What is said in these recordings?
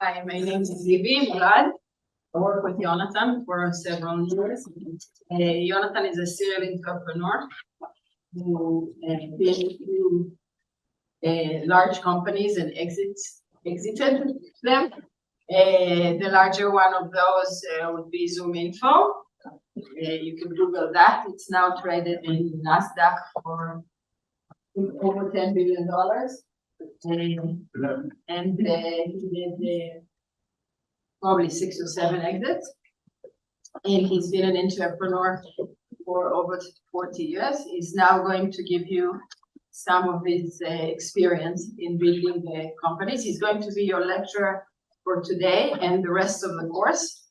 Hi, my name is Zivi Murad. I work with Yonatan for several years. Yonatan is a serial entrepreneur who built through large companies and exited them. The larger one of those would be ZoomInfo. You can Google that. It's now traded in NASDAQ for over $10 billion. And he did probably 6 or 7 exits. And he's been an entrepreneur for over 40 years. He's now going to give you some of his experience in building the companies. He's going to be your lecturer for today and the rest of the course.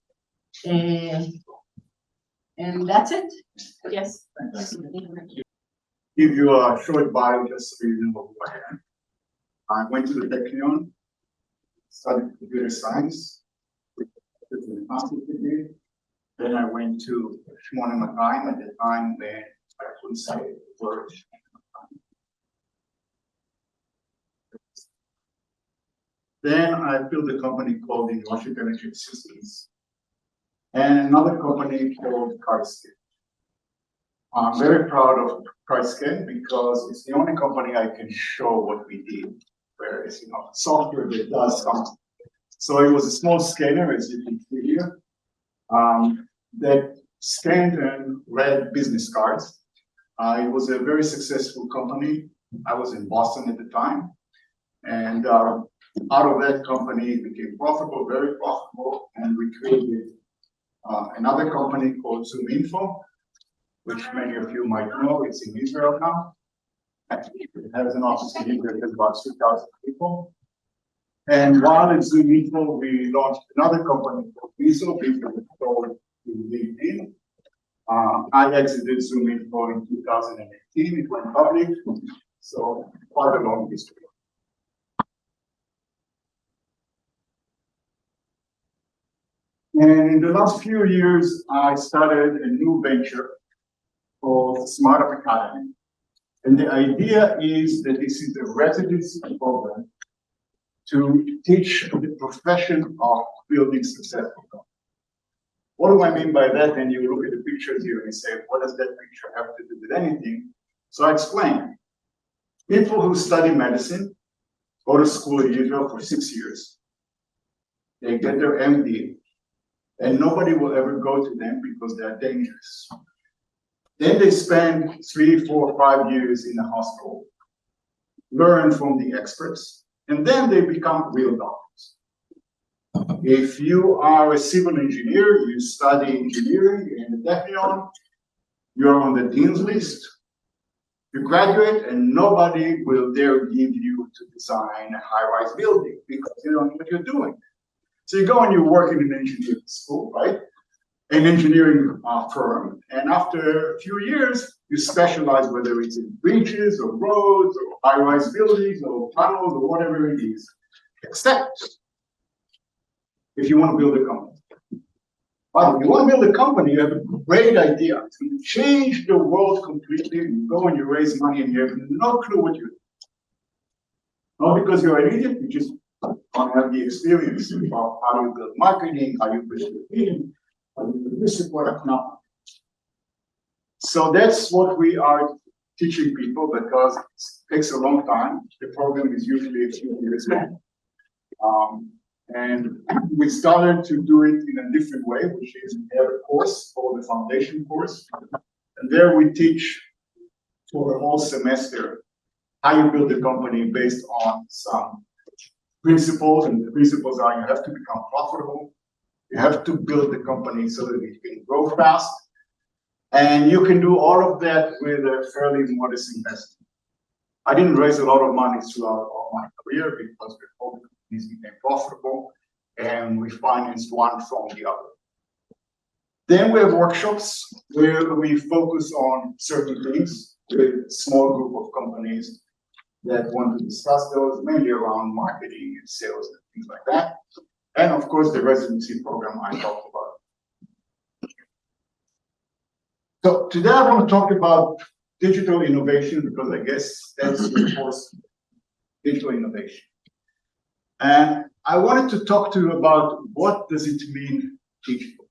And that's it. Yes. Give you a short bio just so you know who I am. I went to the Technion, studied computer science, with a master's degree. Then I went to Reichman University at the time when I couldn't say the word. Then I built a company called Yonatan Electric Systems and another company called Karskin. I'm very proud of Karskin because it's the only company I can show what we did. Whereas, software that does something. So it was a small scanner, as you can see here, that scanned and read business cards. It was a very successful company. I was in Boston at the time. And out of that company, it became profitable, very profitable. And we created another company called ZoomInfo, which many of you might know. It's in Israel now. It has an office in Israel that has about 2,000 people. And while at ZoomInfo, we launched another company called Viso. Viso was sold to LinkedIn. I exited ZoomInfo in 2018. It went public. So quite a long history. And in the last few years, I started a new venture called Smart Up Academy. And the idea is that this is a residency program to teach the profession of building successful companies. What do I mean by that? And you look at the pictures here and you say, what does that picture have to do with anything? So I explain. People who study medicine go to school in Israel for 6 years. They get their MD, and nobody will ever go to them because they're dangerous. Then they spend 3, 4, 5 years in the hospital, learn from the experts, and then they become real doctors. If you are a civil engineer, you study engineering in the Technion, you're on the dean's list, you graduate, and nobody will dare give you to design a high-rise building because you don't know what you're doing. So you go and you work in an engineering school, right? An engineering firm, and after a few years, you specialize whether it's in bridges or roads or high-rise buildings or tunnels or whatever it is, except if you want to build a company. But if you want to build a company, you have a great idea. It's going to change the world completely. You go and you raise money and you have no clue what you're doing. Not because you're an idiot, you just don't have the experience about how you build marketing, how you build a team. So that's what we are teaching people because it takes a long time. The program is usually a few years long. And we started to do it in a different way, which is we have a course called the foundation course. And there we teach for a whole semester how you build a company based on some principles. And the principles are you have to become profitable. You have to build the company so that it can grow fast. And you can do all of that with a fairly modest investment. I didn't raise a lot of money throughout all my career because all the companies became profitable and we financed one from the other. Then we have workshops where we focus on certain things with a small group of companies that want to discuss those, mainly around marketing and sales and things like that. And of course, the residency program I talked about. So today I want to talk about digital innovation because I guess that's the course, digital innovation. And I wanted to talk to you about what does it mean digital.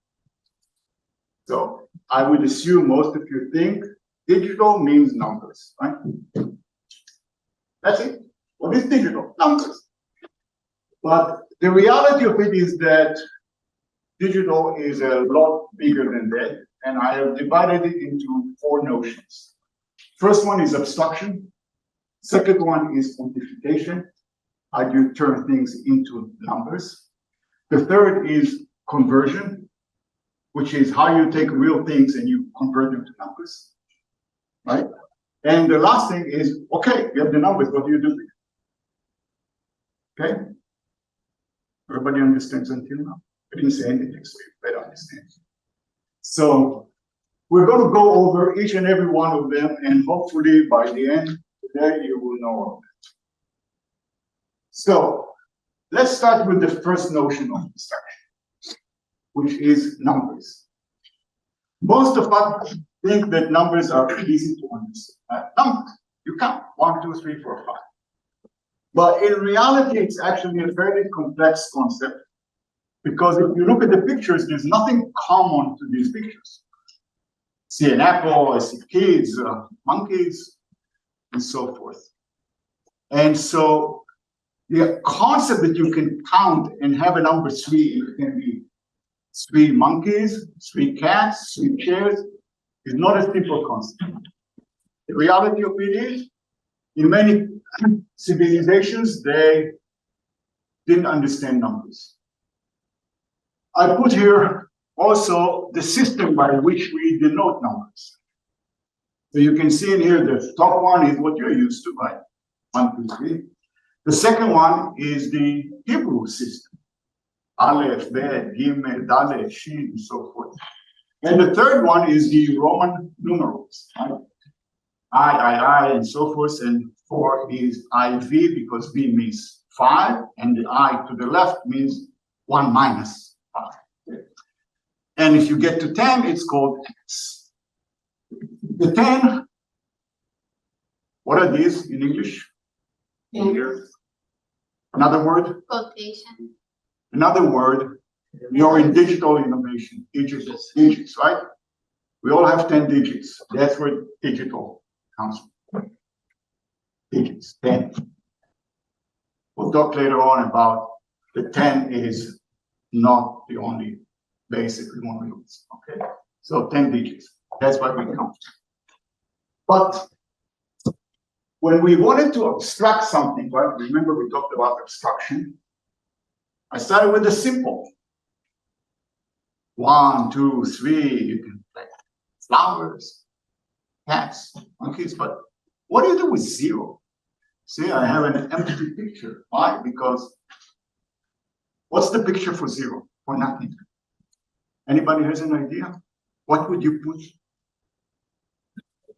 So I would assume most of you think digital means numbers, right? That's it. What is digital? Numbers. But the reality of it is that digital is a lot bigger than that, and I have divided it into 4 notions. First one is abstraction. Second one is quantification. How do you turn things into numbers? The third is conversion, which is how you take real things and you convert them to numbers, right? And the last thing is, okay, you have the numbers, what do you do with it? Okay? Everybody understands until now? I didn't say anything, so you better understand. So we're going to go over each and every one of them, and hopefully by the end today you will know all of it. So let's start with the first notion of abstraction, which is numbers. Most of us think that numbers are easy to understand. Numbers, you count 1, 2, 3, 4, 5. But in reality, it's actually a very complex concept, because if you look at the pictures, there's nothing common to these pictures. See an apple, I see kids, monkeys, and so forth. And so the concept that you can count and have a number 3, it can be 3 monkeys, 3 cats, 3 chairs, is not a simple concept. The reality of it is, in many civilizations, they didn't understand numbers. I put here also the system by which we denote numbers. So you can see in here, the top one is what you're used to, right? 1, 2, 3. The second one is the Hebrew system. Aleph, Bet, Gimel, Dalet, Shin, and so forth. And the third one is the Roman numerals, right? I, and so forth. And 4 is IV, because V means 5, and the I to the left means 1 minus 5. And if you get to 10, it's called X. The 10, what are these in English? Here. Another word? Quotation. Another word, you're in digital innovation, digits, right? We all have 10 digits. That's where digital comes from. Digits, 10. We'll talk later on about the 10 is not the only basic we want to use, okay? So 10 digits, that's where we come from. But when we wanted to abstract something, right? Remember we talked about abstraction. I started with the simple. 1, 2, 3, you can play flowers, cats, monkeys, but what do you do with 0? See, I have an empty picture. Why? Because what's the picture for 0? For nothing. Anybody has an idea? What would you put?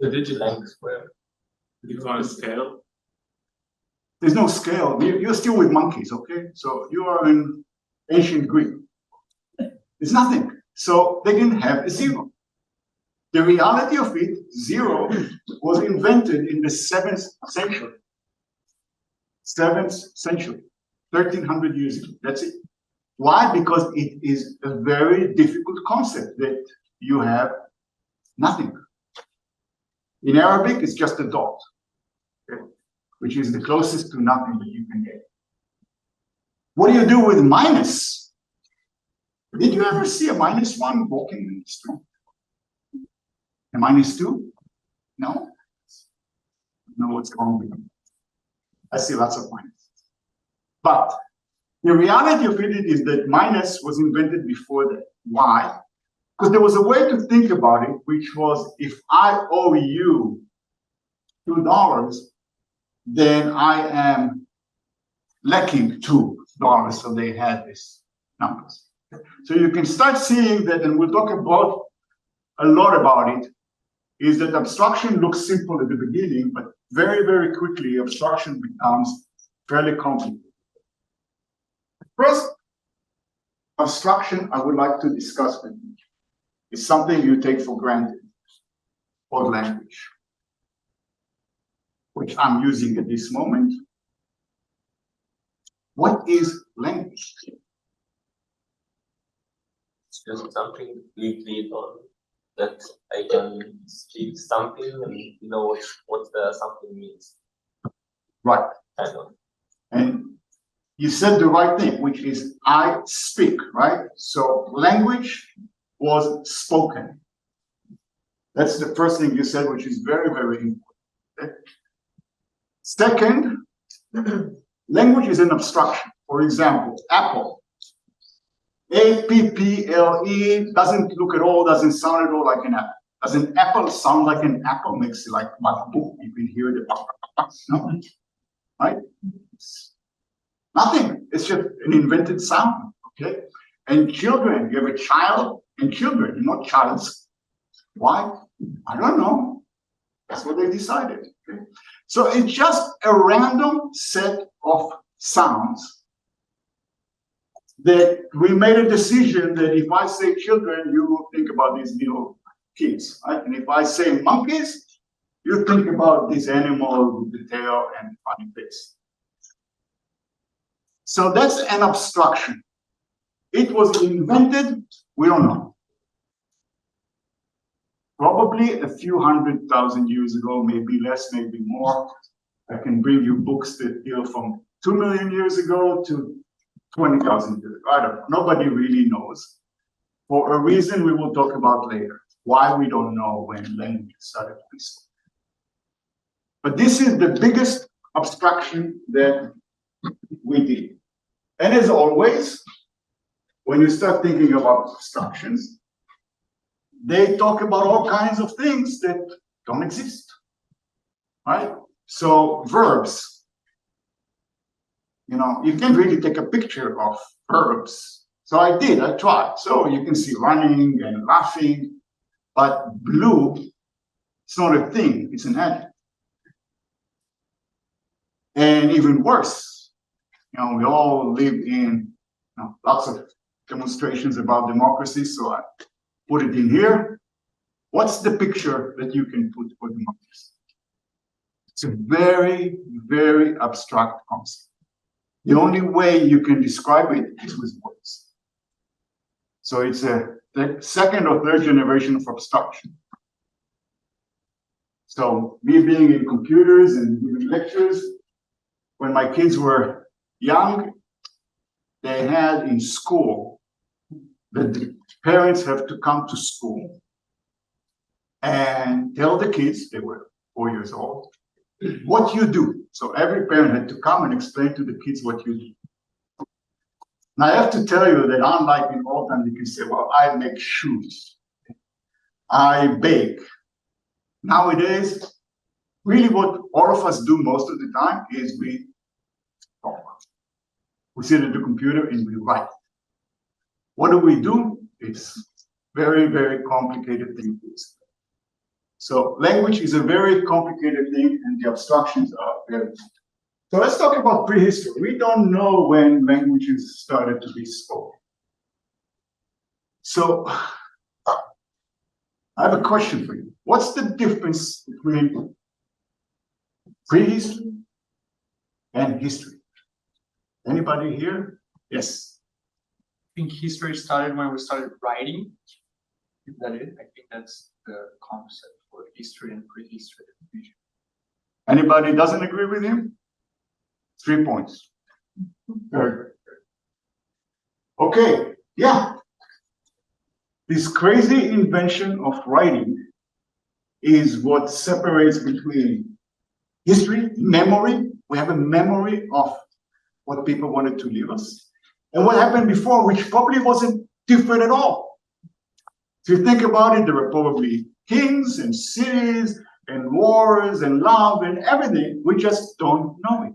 The digit length square. You want a scale? There's no scale. You're still with monkeys, okay? So you are in ancient Greek. There's nothing. So they didn't have a 0. The reality of it, 0 was invented in the 7th century. 7th century, 1300 years ago. That's it. Why? Because it is a very difficult concept that you have nothing. In Arabic, it's just a dot, okay? Which is the closest to nothing that you can get. What do you do with minus? Did you ever see a -1 walking in the street? A -2? No? I know what's wrong with them. I see lots of minuses. But the reality of it is that minus was invented before that. Why? Because there was a way to think about it, which was if I owe you $2, then I am lacking $2. So they had these numbers. So you can start seeing that, and we'll talk about a lot about it, is that abstraction looks simple at the beginning, but very, very quickly abstraction becomes fairly complicated. First abstraction I would like to discuss with you is something you take for granted, called language, which I'm using at this moment. What is language. It's just something we read on that I can speak something and know what the something means. Right. I know. And you said the right thing, which is I speak, right? So language was spoken. That's the first thing you said, which is very, very important. Okay? Second, language is an abstraction. For example, apple. A-P-P-L-E doesn't look at all, doesn't sound at all like an apple. Does an apple sound like an apple? Makes it like book. You can hear the no, right? Nothing. It's just an invented sound. Okay. And children, you have a child and children, not childs. Why? I don't know. That's what they decided. Okay? So it's just a random set of sounds that we made a decision that if I say children, you will think about these little kids, right? And if I say monkeys, you think about this animal with the tail and funny face. So that's an abstraction. It was invented, we don't know. Probably a few 100,000 years ago, maybe less, maybe more. I can bring you books that deal from 2 million years ago to 20,000 years ago. I don't know. Nobody really knows. For a reason we will talk about later. Why we don't know when language started to be spoken. But this is the biggest abstraction that we did. And as always, when you start thinking about abstractions, they talk about all kinds of things that don't exist, right? So verbs, you know, you can't really take a picture of verbs. So I did, I tried. So you can see running and laughing, but blue, it's not a thing, it's an adjective. And even worse, you know, we all live in lots of demonstrations about democracy, so I put it in here. What's the picture that you can put for democracy? It's a very, very abstract concept. The only way you can describe it is with words. So it's the second or third generation of abstraction. So me being in computers and giving lectures, when my kids were young, they had in school that the parents have to come to school and tell the kids, they were 4 years old, what you do. So every parent had to come and explain to the kids what you do. Now I have to tell you that unlike in old times, you can say, well, I make shoes, I bake. Nowadays, really what all of us do most of the time is we talk. We sit at the computer and we write. What do? It's very, very complicated thing. So language is a very complicated thing and the abstractions are very. So let's talk about prehistory. We don't know when languages started to be spoken. So I have a question for you. What's the difference between prehistory and history? Anybody here? Yes. I think history started when we started writing. Is that it? I think that's the concept for history and prehistory. Anybody doesn't agree with him? 3 points. Very good. Okay, yeah. This crazy invention of writing is what separates between history, memory. We have a memory of what people wanted to leave us, and what happened before, which probably wasn't different at all. If you think about it, there were probably kings and cities and wars and love and everything. We just don't know it.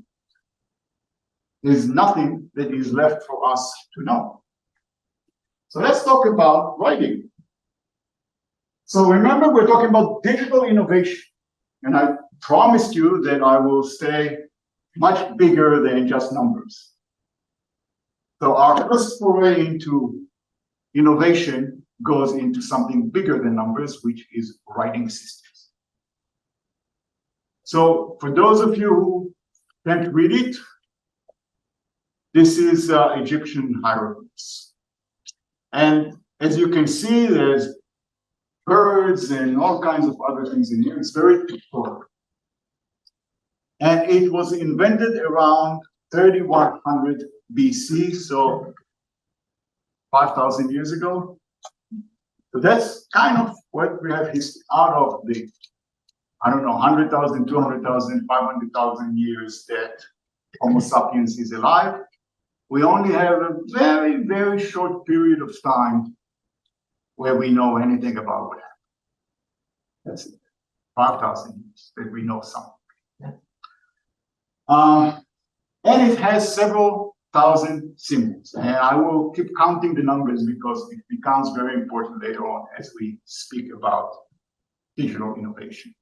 There's nothing that is left for us to know. So let's talk about writing. So remember, we're talking about digital innovation. And I promised you that I will stay much bigger than just numbers. So our first foray into innovation goes into something bigger than numbers, which is writing systems. So for those of you who can't read it, This is Egyptian hieroglyphs. And as you can see, there's birds and all kinds of other things in here. It's very pictorial. And it was invented around 3100 BC, so 5,000 years ago. So that's kind of what we have out of the, I don't know, 100,000, 200,000, 500,000 years that Homo sapiens is alive. We only have a very, very short period of time where we know anything about what happened. That's it. 5,000 years that we know something. And it has several thousand symbols. And I will keep counting the numbers because it becomes very important later on as we speak about digital innovation.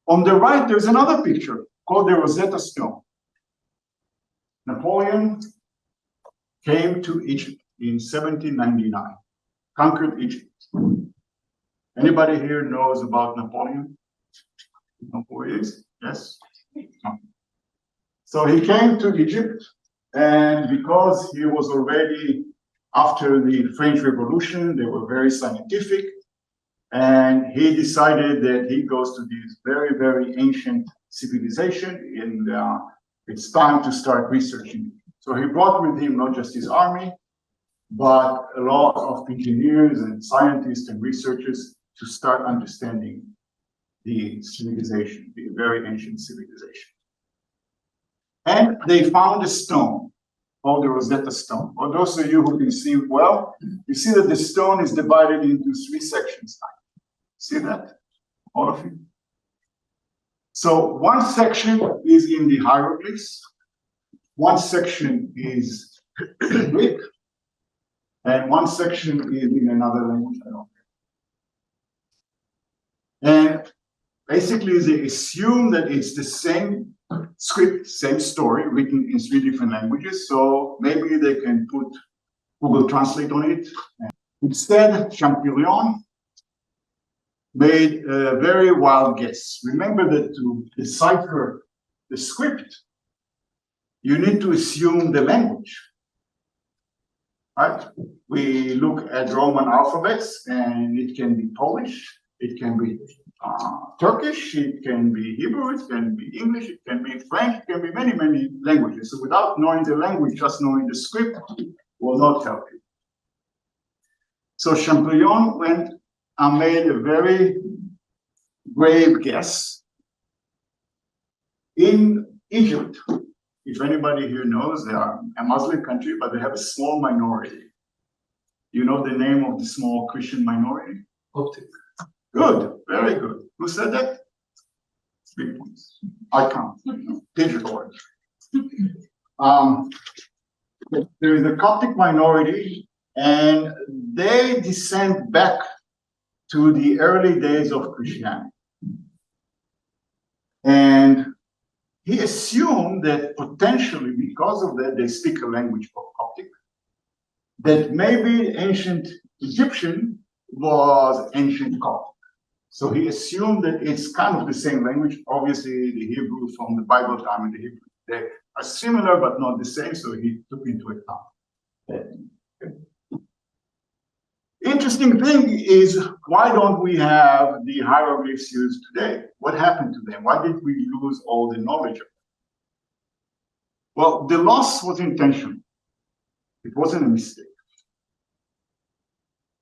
On the right, there's another picture called the Rosetta Stone. Napoleon came to Egypt in 1799, conquered Egypt. Anybody here knows about Napoleon? Know who he is? Yes? No. So he came to Egypt, and because he was already after the French Revolution, they were very scientific, and he decided that he goes to this very, very ancient civilization, and it's time to start researching. So he brought with him not just his army, but a lot of engineers and scientists and researchers to start understanding the civilization, the very ancient civilization. And they found a stone called the Rosetta Stone. For those of you who can see well, you see that the stone is divided into 3 sections. See that? All of you? So one section is in the hieroglyphs, one section is Greek, and one section is in another language. And basically, they assume that it's the same script, same story, written in 3 different languages. So maybe they can put Google Translate on it. Instead, Champollion made a very wild guess. Remember that to decipher the script, you need to assume the language. Right? We look at Roman alphabets, and it can be Polish, it can be Turkish, it can be Hebrew, it can be English, it can be French, it can be many, many languages. So without knowing the language, just knowing the script will not help you. So Champollion went and made a very brave guess. In Egypt, if anybody here knows, they are a Muslim country, but they have a small minority. You know the name of the small Christian minority? Optic. Good, very good. Who said that? 3 points. I count. Digital. There is a Coptic minority, and they descend back to the early days of Christianity. And he assumed that potentially, because of that, they speak a language called Coptic, that maybe ancient Egyptian was ancient Coptic. So he assumed that it's kind of the same language. Obviously, the Hebrew from the Bible time and the Hebrew, they are similar but not the same, so he took into account that. Interesting thing is, why don't we have the hieroglyphs used today? What happened to them? Why did we lose all the knowledge of them? Well, the loss was intentional. It wasn't a mistake.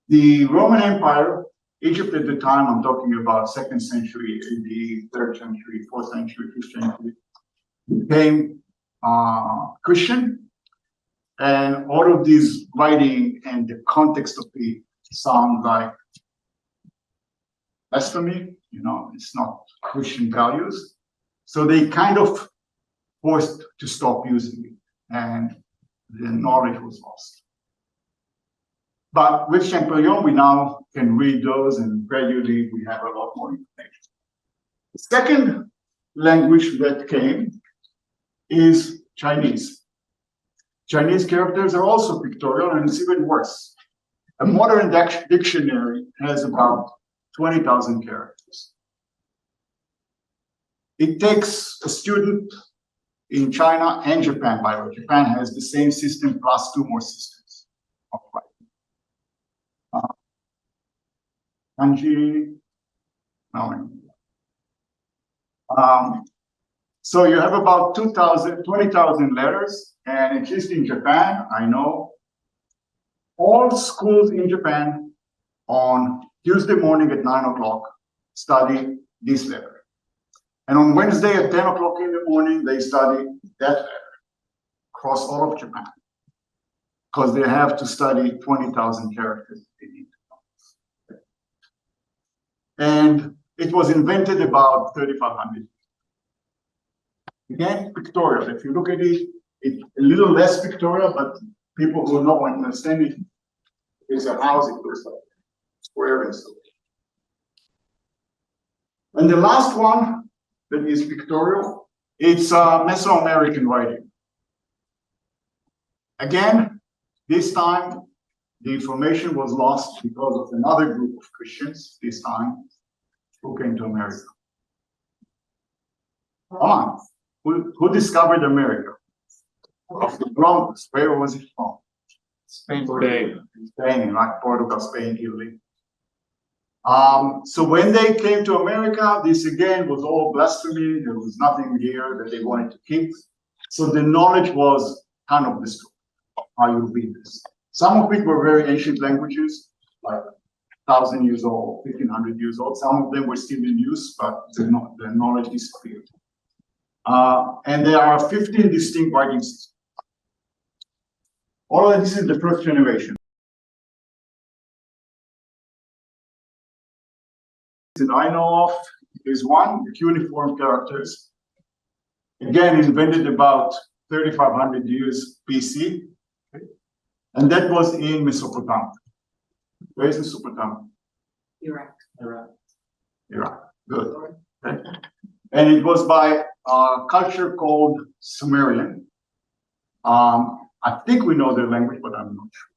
The Roman Empire, Egypt at the time, I'm talking about 2nd century, the 3rd century, 4th century, 5th century, became Christian. And all of these writing and the context of it sound like blasphemy, you know, it's not Christian values. So they kind of forced to stop using it, and the knowledge was lost. But with Champollion, we now can read those, and gradually we have a lot more information. The second language that came is Chinese. Chinese characters are also pictorial, and it's even worse. A modern dictionary has about 20,000 characters. It takes a student in China and Japan, by the way. Japan has the same system plus 2 more systems of writing. Kanji, no. So you have about 20,000 letters, and at least in Japan, I know, all schools in Japan on Tuesday morning at 9 o'clock study this letter. And on Wednesday at 10 o'clock in the morning, they study that letter across all of Japan, because they have to study 20,000 characters. And it was invented about 3,500. Again, pictorial. If you look at it, it's a little less pictorial, but people who don't understand it, it's a house, it looks like square and so. And the last one that is pictorial, it's Mesoamerican writing. Again, this time the information was lost because of another group of Christians, this time, who came to America. Come on, who discovered America? Of the Columbus, where was it from? Spain. Spain, like Portugal, Spain, Italy. So when they came to America, this again was all blasphemy. There was nothing here that they wanted to keep. So the knowledge was kind of destroyed. How you read this. Some of it were very ancient languages, like 1,000 years old, 1,500 years old. Some of them were still in use, but the knowledge disappeared. And there are 15 distinct writing systems. All of this is the first generation. That I know of is one, the cuneiform characters. Again, invented about 3,500 years BC. Okay. And that was in Mesopotamia. Where is Mesopotamia? Iraq. Iraq. Good. Okay. And it was by a culture called Sumerian. I think we know their language, but I'm not sure.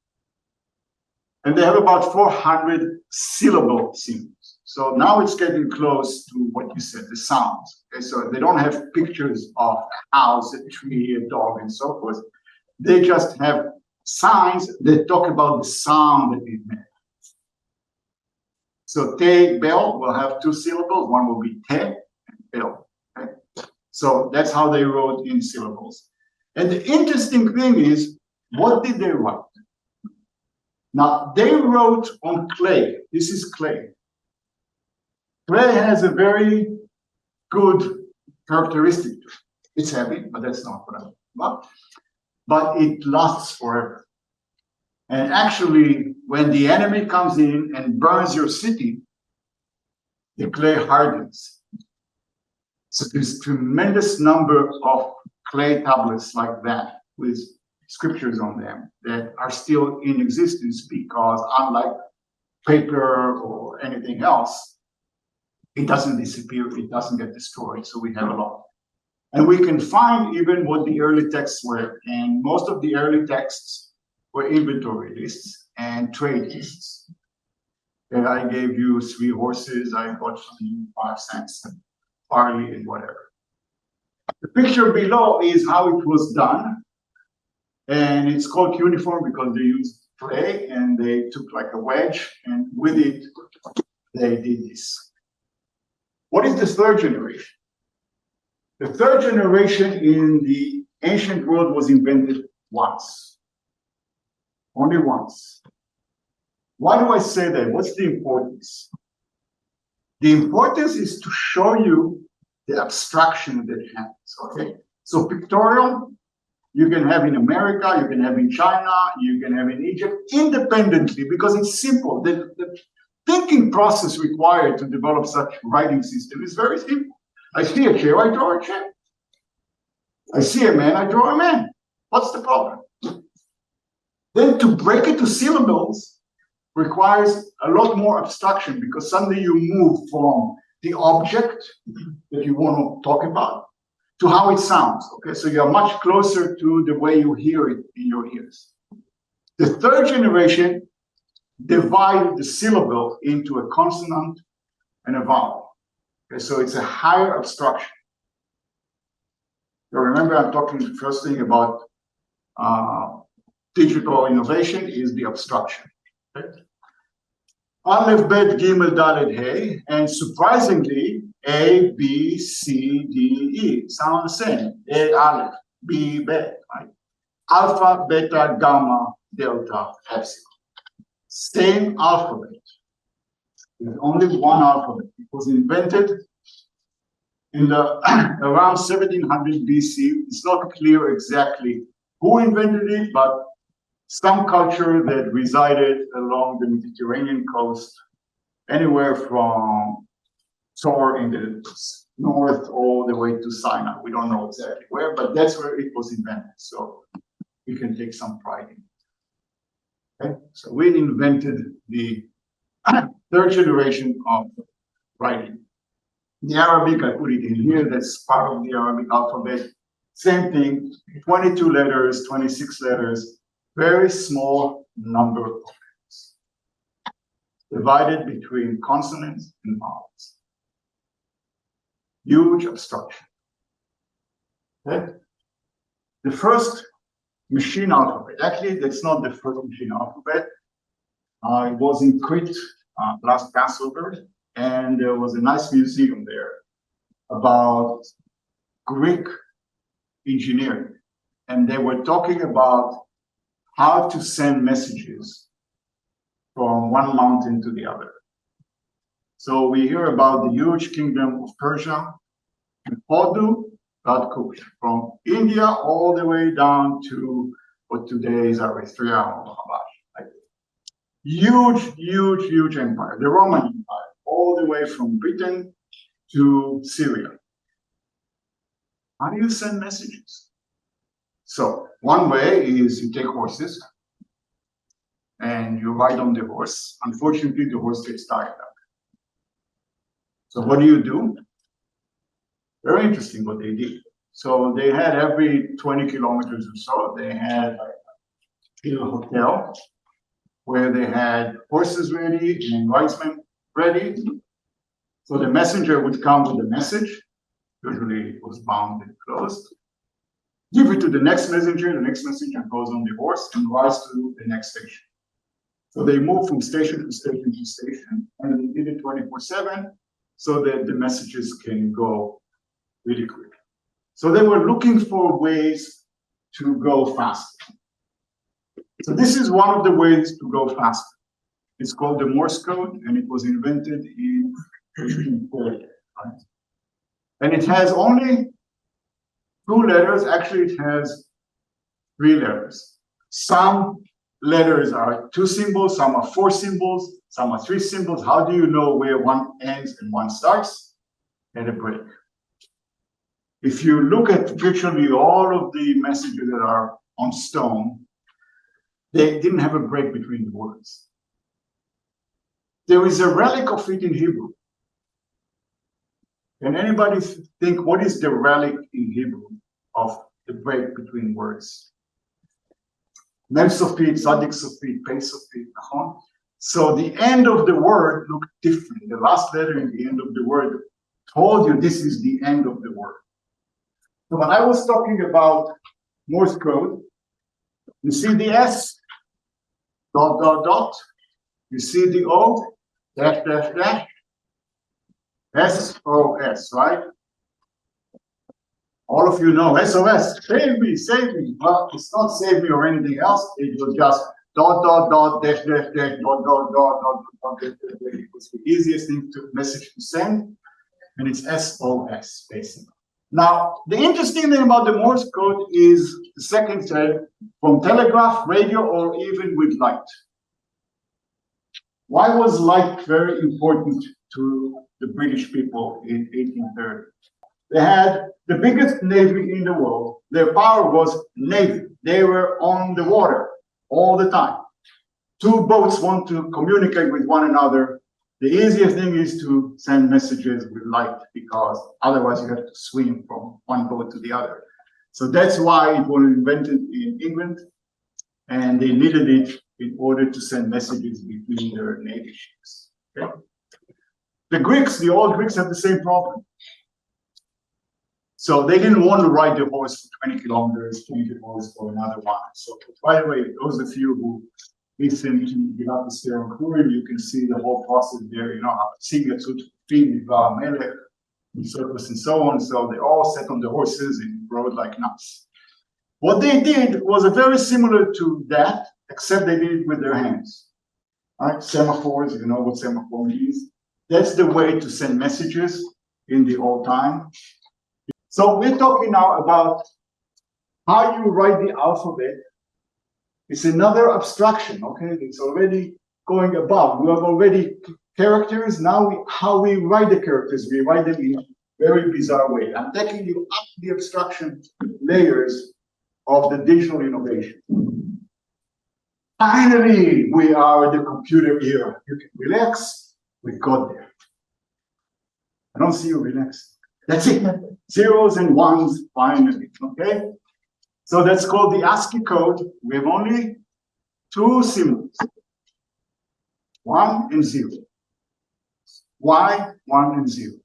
And they have about 400 syllable symbols. So now it's getting close to what you said, the sounds. Okay, so they don't have pictures of a house, a tree, a dog, and so forth. They just have signs that talk about the sound that it makes. So te, bell will have 2 syllables. One will be te and bell. Okay? So that's how they wrote in syllables. And the interesting thing is, what did they write? Now, they wrote on clay. This is clay. Clay has a very good characteristic. It's heavy, but that's not what I'm about. But it lasts forever. And actually, when the enemy comes in and burns your city, the clay hardens. So there's a tremendous number of clay tablets like that with scriptures on them that are still in existence, because unlike paper or anything else, it doesn't disappear, it doesn't get destroyed, so we have a lot. And we can find even what the early texts were, and most of the early texts were inventory lists and trade lists. And I gave you 3 horses, I bought 5 cents, barley and whatever. The picture below is how it was done. And it's called cuneiform because they used clay and they took like a wedge, and with it, they did this. What is the 3rd generation? The 3rd generation in the ancient world was invented once. Only once. Why do I say that? What's the importance? The importance is to show you the abstraction that happens, okay? So pictorial, you can have in America, you can have in China, you can have in Egypt, independently, because it's simple. The thinking process required to develop such writing system is very simple. I see a chair, I draw a chair. I see a man, I draw a man. What's the problem? Then to break it to syllables requires a lot more abstraction, because suddenly you move from the object that you want to talk about to how it sounds, okay? So you're much closer to the way you hear it in your ears. The 3rd generation divided the syllable into a consonant and a vowel. Okay, so it's a higher abstraction. So remember, I'm talking the first thing about digital innovation is the abstraction. Okay? Aleph, Bet, Gimel, Dalet, Hey, and surprisingly, A, B, C, D, E sound the same. A, Aleph, B, Bet, right? Alpha, Beta, Gamma, Delta, Epsilon. Same alphabet. There's only one alphabet. It was invented in the around 1700 BC. It's not clear exactly who invented it, but some culture that resided along the Mediterranean coast, anywhere from Tor in the north all the way to Sinai. We don't know exactly where, but that's where it was invented. So we can take some pride in it. Okay? So we invented the third generation of writing. The Arabic, I put it in here, that's part of the Arabic alphabet. Same thing, 22 letters, 26 letters, very small number of letters, divided between consonants and vowels. Huge abstraction. Okay? The first machine alphabet, actually, that's not the first machine alphabet. It was in Crete last Passover, and there was a nice museum there about Greek engineering. And they were talking about how to send messages from one mountain to the other. So we hear about the huge kingdom of Persia and Hodu, God Kush, from India all the way down to what today is Eritrea or Habash. Like, huge empire, the Roman Empire, all the way from Britain to Syria. How do you send messages? So one way is you take horses and you ride on the horse. Unfortunately, the horse gets tired out. So what do? Very interesting what they did. So they had every 20 kilometers or so, they had a hotel where they had horses ready and Reichman ready. So the messenger would come with a message. Usually it was bound and closed. Give it to the next messenger goes on the horse and rides to the next station. So they moved from station to station to station, and they did it 24/7 so that the messages can go really quick. So they were looking for ways to go faster. So this is one of the ways to go faster. It's called the Morse code, and it was invented in 1840, right? And it has only 2 letters. Actually, it has 3 letters. Some letters are 2 symbols, some are 4 symbols, some are 3 symbols. How do you know where one ends and one starts? At a break. If you look at virtually all of the messages that are on stone, they didn't have a break between the words. There is a relic of it in Hebrew. Can anybody think what is the relic in Hebrew of the break between words? Mem Sofit, Tzadik Sofit, Pei Sofit, Nachon. So the end of the word looked different. The last letter in the end of the word told you this is the end of the word. So when I was talking about Morse code, you see the S, dot, dot, dot. You see the O, dash, dash, dash. SOS, right? All of you know SOS, save me, save me. Well, it's not save me or anything else. It was just dot, dot, dot, dash, dash, dash, dot, dot, dot, dot, dot, dash, dash, dash. It was the easiest thing to message to send, and it's SOS, basically. Now, the interesting thing about the Morse code is the second thread from telegraph, radio, or even with light. Why was light very important to the British people in 1830? They had the biggest navy in the world. Their power was navy. They were on the water all the time. 2 boats want to communicate with one another. The easiest thing is to send messages with light, because otherwise you have to swim from one boat to the other. So that's why it was invented in England, and they needed it in order to send messages between their navy ships. Okay? The Greeks, the old Greeks, have the same problem. So they didn't want to ride the horse for 20 kilometers, 20 kilometers for another one. So by the way, those of you who listen to Yonatan Stern, you can see the whole process there, you know, Siga to feed Melech, and circus and so on. So they all sat on the horses and rode like nuts. What they did was very similar to that, except they did it with their hands. Right? Semaphores, you know what semaphore means. That's the way to send messages in the old time. So we're talking now about how you write the alphabet. It's another abstraction, okay? It's already going above. We have already characters. Now how we write the characters, we write them in a very bizarre way. I'm taking you up the abstraction layers of the digital innovation. Finally, we are at the computer era. You can relax. We got there. I don't see you relax. That's it. Zeros and ones, finally, okay? So that's called the ASCII code. We have only two symbols, 1 and 0. Why 1 and 0?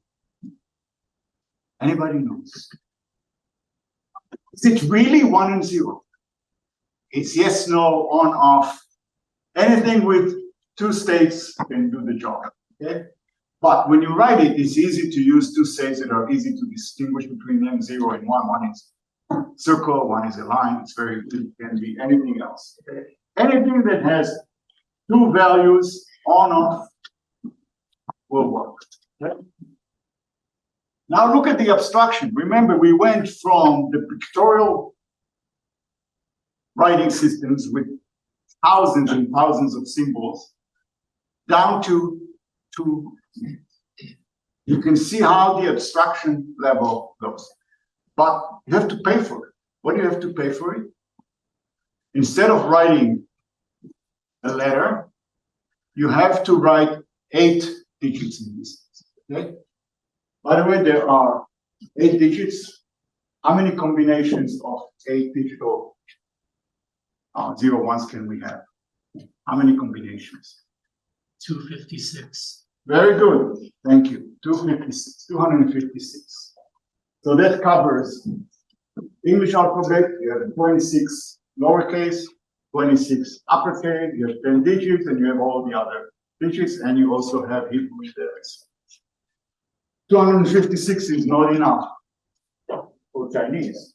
Anybody knows? Is it really 1 and 0? It's yes, no, on, off. Anything with two states can do the job, okay? But when you write it, it's easy to use two states that are easy to distinguish between them, 0 and 1. One is circle, one is a line. It's very, it can be anything else. Okay? Anything that has two values on, off will work. Okay? Now look at the abstraction. Remember, we went from the pictorial writing systems with thousands and thousands of symbols down to you can see how the abstraction level goes. But you have to pay for it. What do you have to pay for it? Instead of writing a letter, you have to write 8 digits in this. Okay? By the way, there are 8 digits. How many combinations of 8 digital 0 ones can we have? How many combinations? 256. Very good. Thank you. 256. So that covers English alphabet. You have 26 lowercase, 26 uppercase. You have 10 digits, and you have all the other digits, and you also have Hebrew letters. 256 is not enough for Chinese.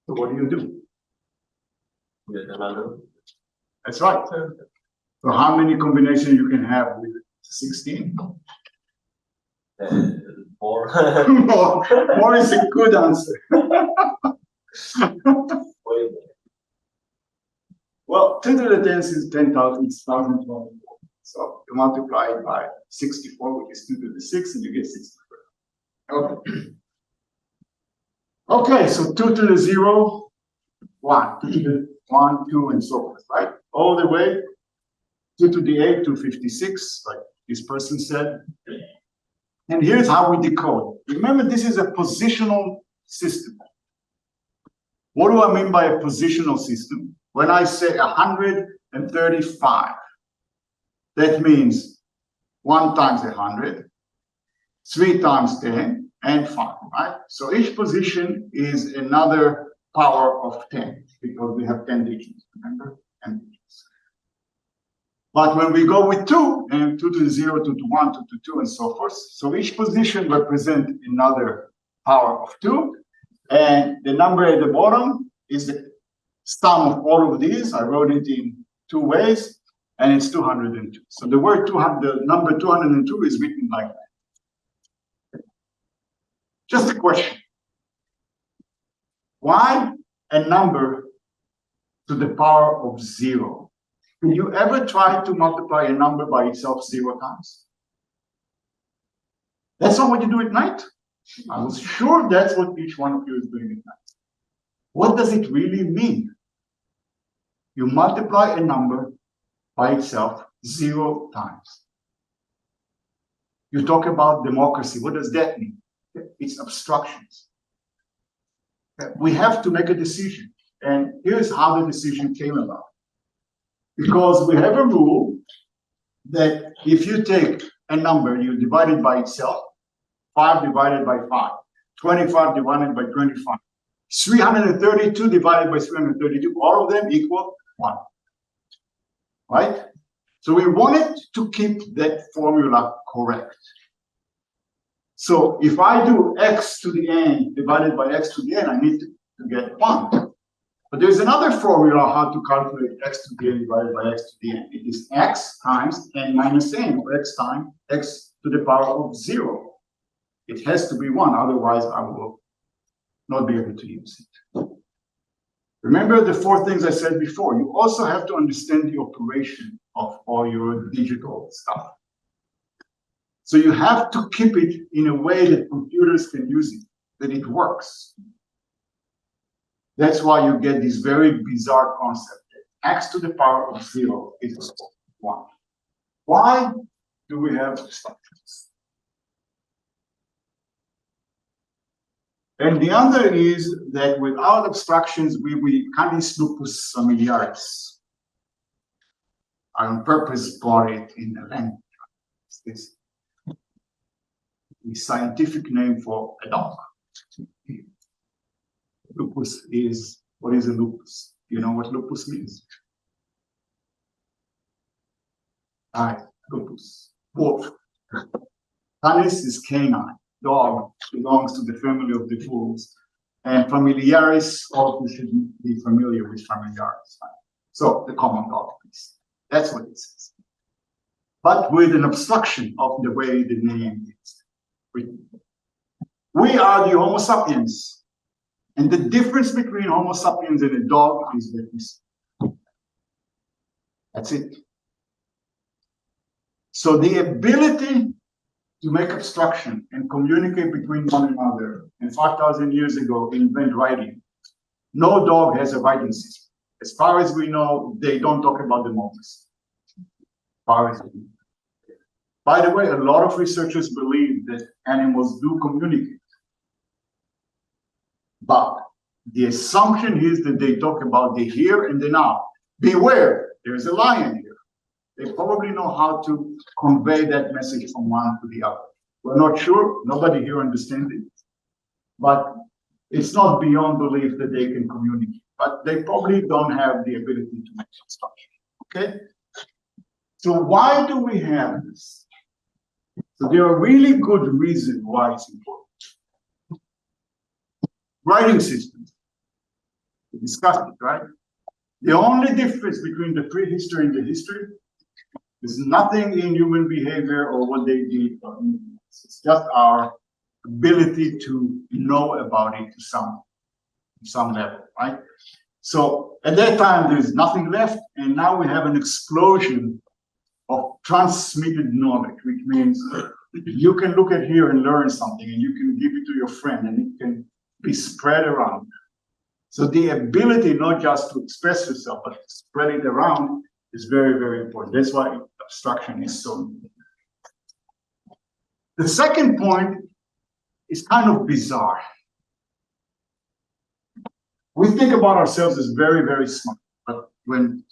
So what do? There's another. That's right. So how many combinations you can have with 16? 4. more is a good answer. Well, 10 to the 10 is 10,000, it's 1,024. So you multiply it by 64, which is 2 to the 6, and you get 64. Okay. Okay, so 2 to the 0, 1, 2 to the 1, 2, and so forth, right? All the way 2 to the 8, 256, like this person said. And here's how we decode. Remember, this is a positional system. What do I mean by a positional system? When I say 135, that means 1 times 100, 3 times 10, and 5, right? So each position is another power of 10, because we have 10 digits, remember? 10 digits. But when we go with 2, and 2 to the 0, 2 to 1, 2 to 2, and so forth, so each position represents another power of 2, and the number at the bottom is the sum of all of these. I wrote it in 2 ways, and it's 202. So the word 200, the number 202 is written like that. Just a question. Why a number to the power of 0? Did you ever try to multiply a number by itself 0 times? That's not what you do at night. I was sure that's what each one of you is doing at night. What does it really mean? You multiply a number by itself 0 times. You talk about democracy. What does that mean? It's abstractions. We have to make a decision. And here's how the decision came about. Because we have a rule that if you take a number, you divide it by itself, 5 divided by 5. 25 divided by 25. 332 divided by 332, all of them equal 1. Right? So we wanted to keep that formula correct. So if I do x to the n divided by x to the n, I need to get 1. But there's another formula how to calculate x to the n divided by x to the n. It is x times n minus n, or x times x to the power of 0. It has to be 1, otherwise I will not be able to use it. Remember the 4 things I said before. You also have to understand the operation of all your digital stuff. So you have to keep it in a way that computers can use it, that it works. That's why you get this very bizarre concept that x to the power of 0 is equal to 1. Why do we have abstractions? And the other is that without abstractions, we canis lupus familiaris. I on purpose brought it in the language. It's the scientific name for a dog. Lupus is, what is a lupus? You know what lupus means? Alright, lupus, wolf. Canis is canine. Dog belongs to the family of the wolves. And familiaris, all of you should be familiar with familiaris. Right? So the common dog, please. That's what it says. But with an obstruction of the way the name is written. We are the Homo sapiens. And the difference between Homo sapiens and a dog is that we see. That's it. So the ability to make abstraction and communicate between one another, and 5,000 years ago invent writing. No dog has a writing system. As far as we know, they don't talk about the monkeys. As far as we know. By the way, a lot of researchers believe that animals do communicate. But the assumption is that they talk about the here and the now. Beware, there's a lion here. They probably know how to convey that message from one to the other. We're not sure, nobody here understands it. But it's not beyond belief that they can communicate. But they probably don't have the ability to make instruction. Okay? So why do we have this? So there are really good reasons why it's important. Writing systems. We discussed it, right? The only difference between the prehistory and the history is nothing in human behavior or what they did. It's just our ability to know about it to some level, right? So at that time, there's nothing left, and now we have an explosion of transmitted knowledge, which means you can look at here and learn something, and you can give it to your friend, and it can be spread around. So the ability not just to express yourself, but to spread it around is very, very important. That's why abstraction is so important. The second point is kind of bizarre. We think about ourselves as very, very smart, but when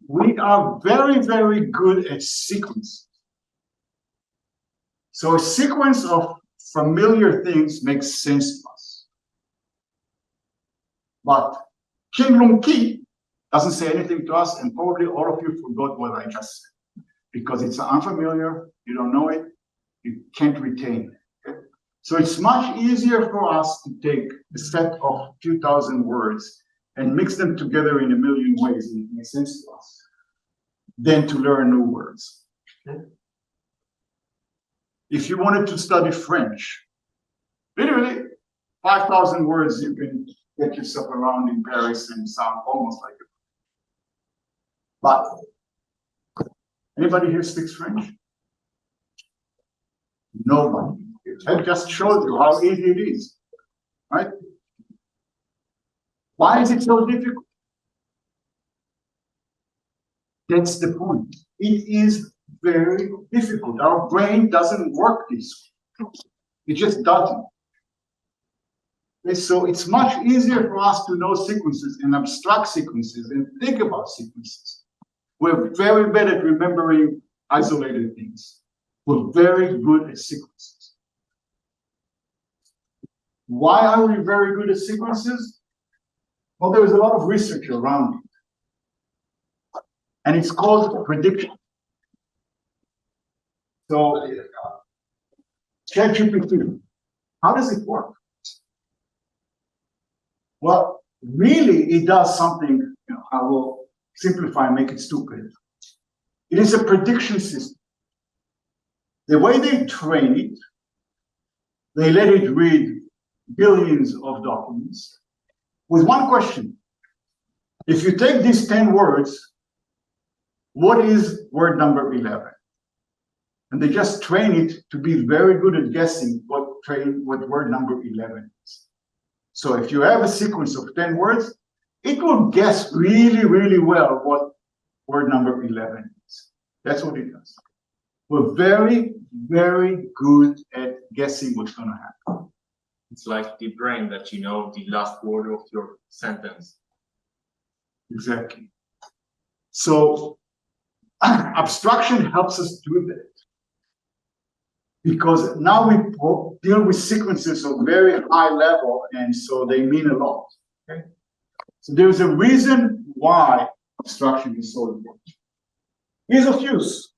we are very, very good at sequences. So a sequence of familiar things makes sense to us. But King Lung Ki doesn't say anything to us, and probably all of you forgot what I just said. Because it's unfamiliar, you don't know it, you can't retain it. Okay? So it's much easier for us to take a set of 2,000 words and mix them together in a million ways, and it makes sense to us, than to learn new words. Okay? If you wanted to study French, literally 5,000 words, you can get yourself around in Paris and sound almost like it. But anybody here speaks French? Nobody. I just showed you how easy it is, right? Why is it so difficult? That's the point. It is very difficult. Our brain doesn't work this way. It just doesn't. Okay, so it's much easier for us to know sequences and abstract sequences and think about sequences. We're very bad at remembering isolated things. We're very good at sequences. Why are we very good at sequences? Well, there is a lot of research around it. And it's called prediction. So, ChatGPT, how does it work? Well, really, it does something, I will simplify and make it stupid. It is a prediction system. The way they train it, they let it read billions of documents with one question. If you take these 10 words, what is word number 11? And they just train it to be very good at guessing what word number 11 is. So if you have a sequence of 10 words, it will guess really, really well what word number 11 is. That's what it does. We're very, very good at guessing what's going to happen. It's like the brain that you know the last word of your sentence. Exactly. So abstraction helps us do that. Because now we deal with sequences of very high level, and so they mean a lot. Okay? So there's a reason why abstraction is so important. Ease of use.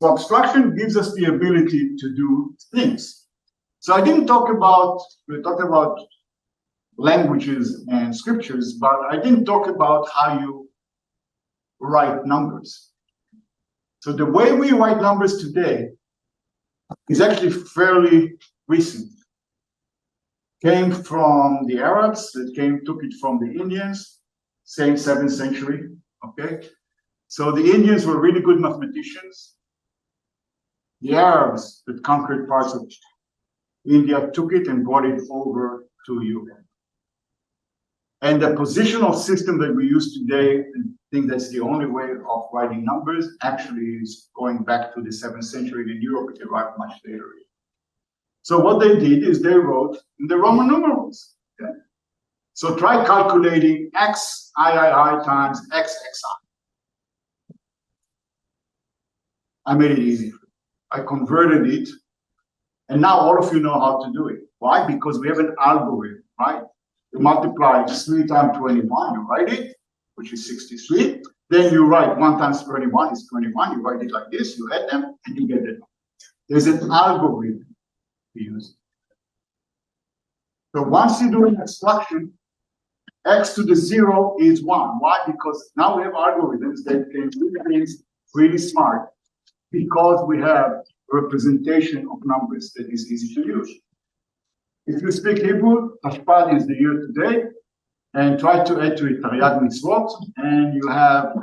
So abstraction gives us the ability to do things. So I didn't talk about, we talked about languages and scriptures, but I didn't talk about how you write numbers. So the way we write numbers today is actually fairly recent. Came from the Arabs, took it from the Indians, same 7th century, okay? So the Indians were really good mathematicians. The Arabs that conquered parts of India took it and brought it over to Europe. And the positional system that we use today, I think that's the only way of writing numbers, actually is going back to the 7th century in Europe. It arrived much later. So what they did is they wrote in the Roman numerals. Okay? So try calculating x I times x xi. I made it easy. I converted it, and now all of you know how to do it. Why? Because we have an algorithm, right? You multiply 3 times 21, you write it, which is 63. Then you write 1 times 21 is 21. You write it like this, you add them, and you get it. There's an algorithm to use. So once you do an abstraction, x to the 0 is 1. Why? Because now we have algorithms that can do things really smart, because we have representation of numbers that is easy to use. If you speak Hebrew, Tashpad is the year today, and try to add to it Taryag Mitzvot, and you have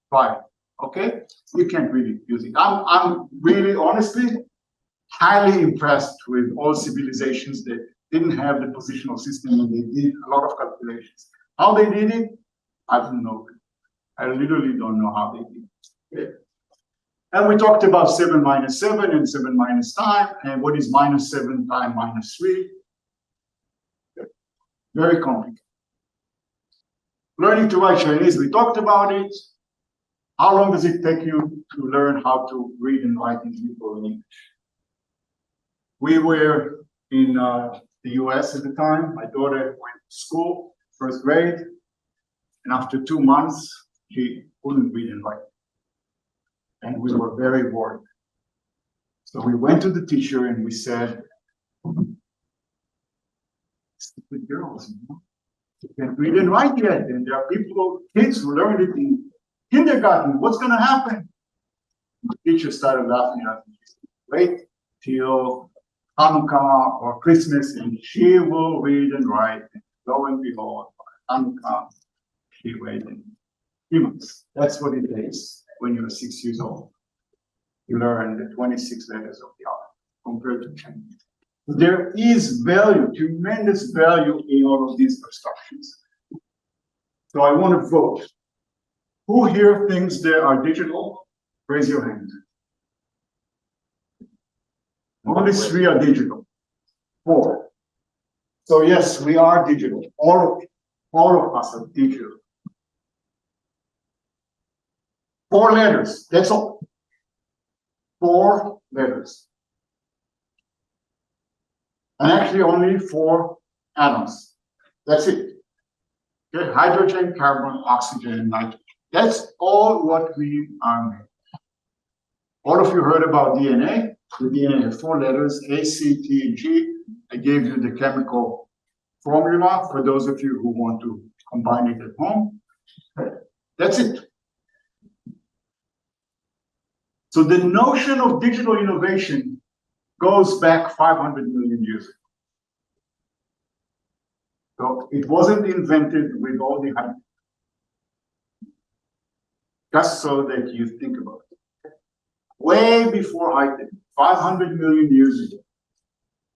5. Okay? You can't really use it. I'm really, honestly, highly impressed with all civilizations that didn't have the positional system, and they did a lot of calculations. How they did it, I don't know. I literally don't know how they did it. Okay? And we talked about 7 minus 7 and 7 minus time, and what is minus 7 times minus 3. Very complicated. Learning to write Chinese, we talked about it. How long does it take you to learn how to read and write in Hebrew and English? We were in the US at the time. My daughter went to school, 1st grade, and after 2 months, she couldn't read and write. And we were very worried. So we went to the teacher and we said, stupid girls, you can't read and write yet. And there are kids who learned it in kindergarten. What's going to happen? The teacher started laughing at me. Wait till Hanukkah or Christmas and she will read and write. And lo and behold, by Hanukkah, she waited 3 months. That's what it takes. When you're 6 years old, you learn the 26 letters of the alphabet compared to Chinese. There is value, tremendous value in all of these abstractions. So I want to vote. Who here thinks they are digital? Raise your hand. Only 3 are digital. 4. So yes, we are digital. All of us are digital. 4 letters, that's all. 4 letters. and actually only 4 atoms. That's it. Okay, hydrogen, carbon, oxygen, and nitrogen. That's all what we are made. All of you heard about DNA. The DNA has 4 letters, A, C, T, and G. I gave you the chemical formula for those of you who want to combine it at home. That's it. So the notion of digital innovation goes back 500 million years ago. So it wasn't invented with all the hype. Just so that you think about it. Way before high-tech, 500 million years ago,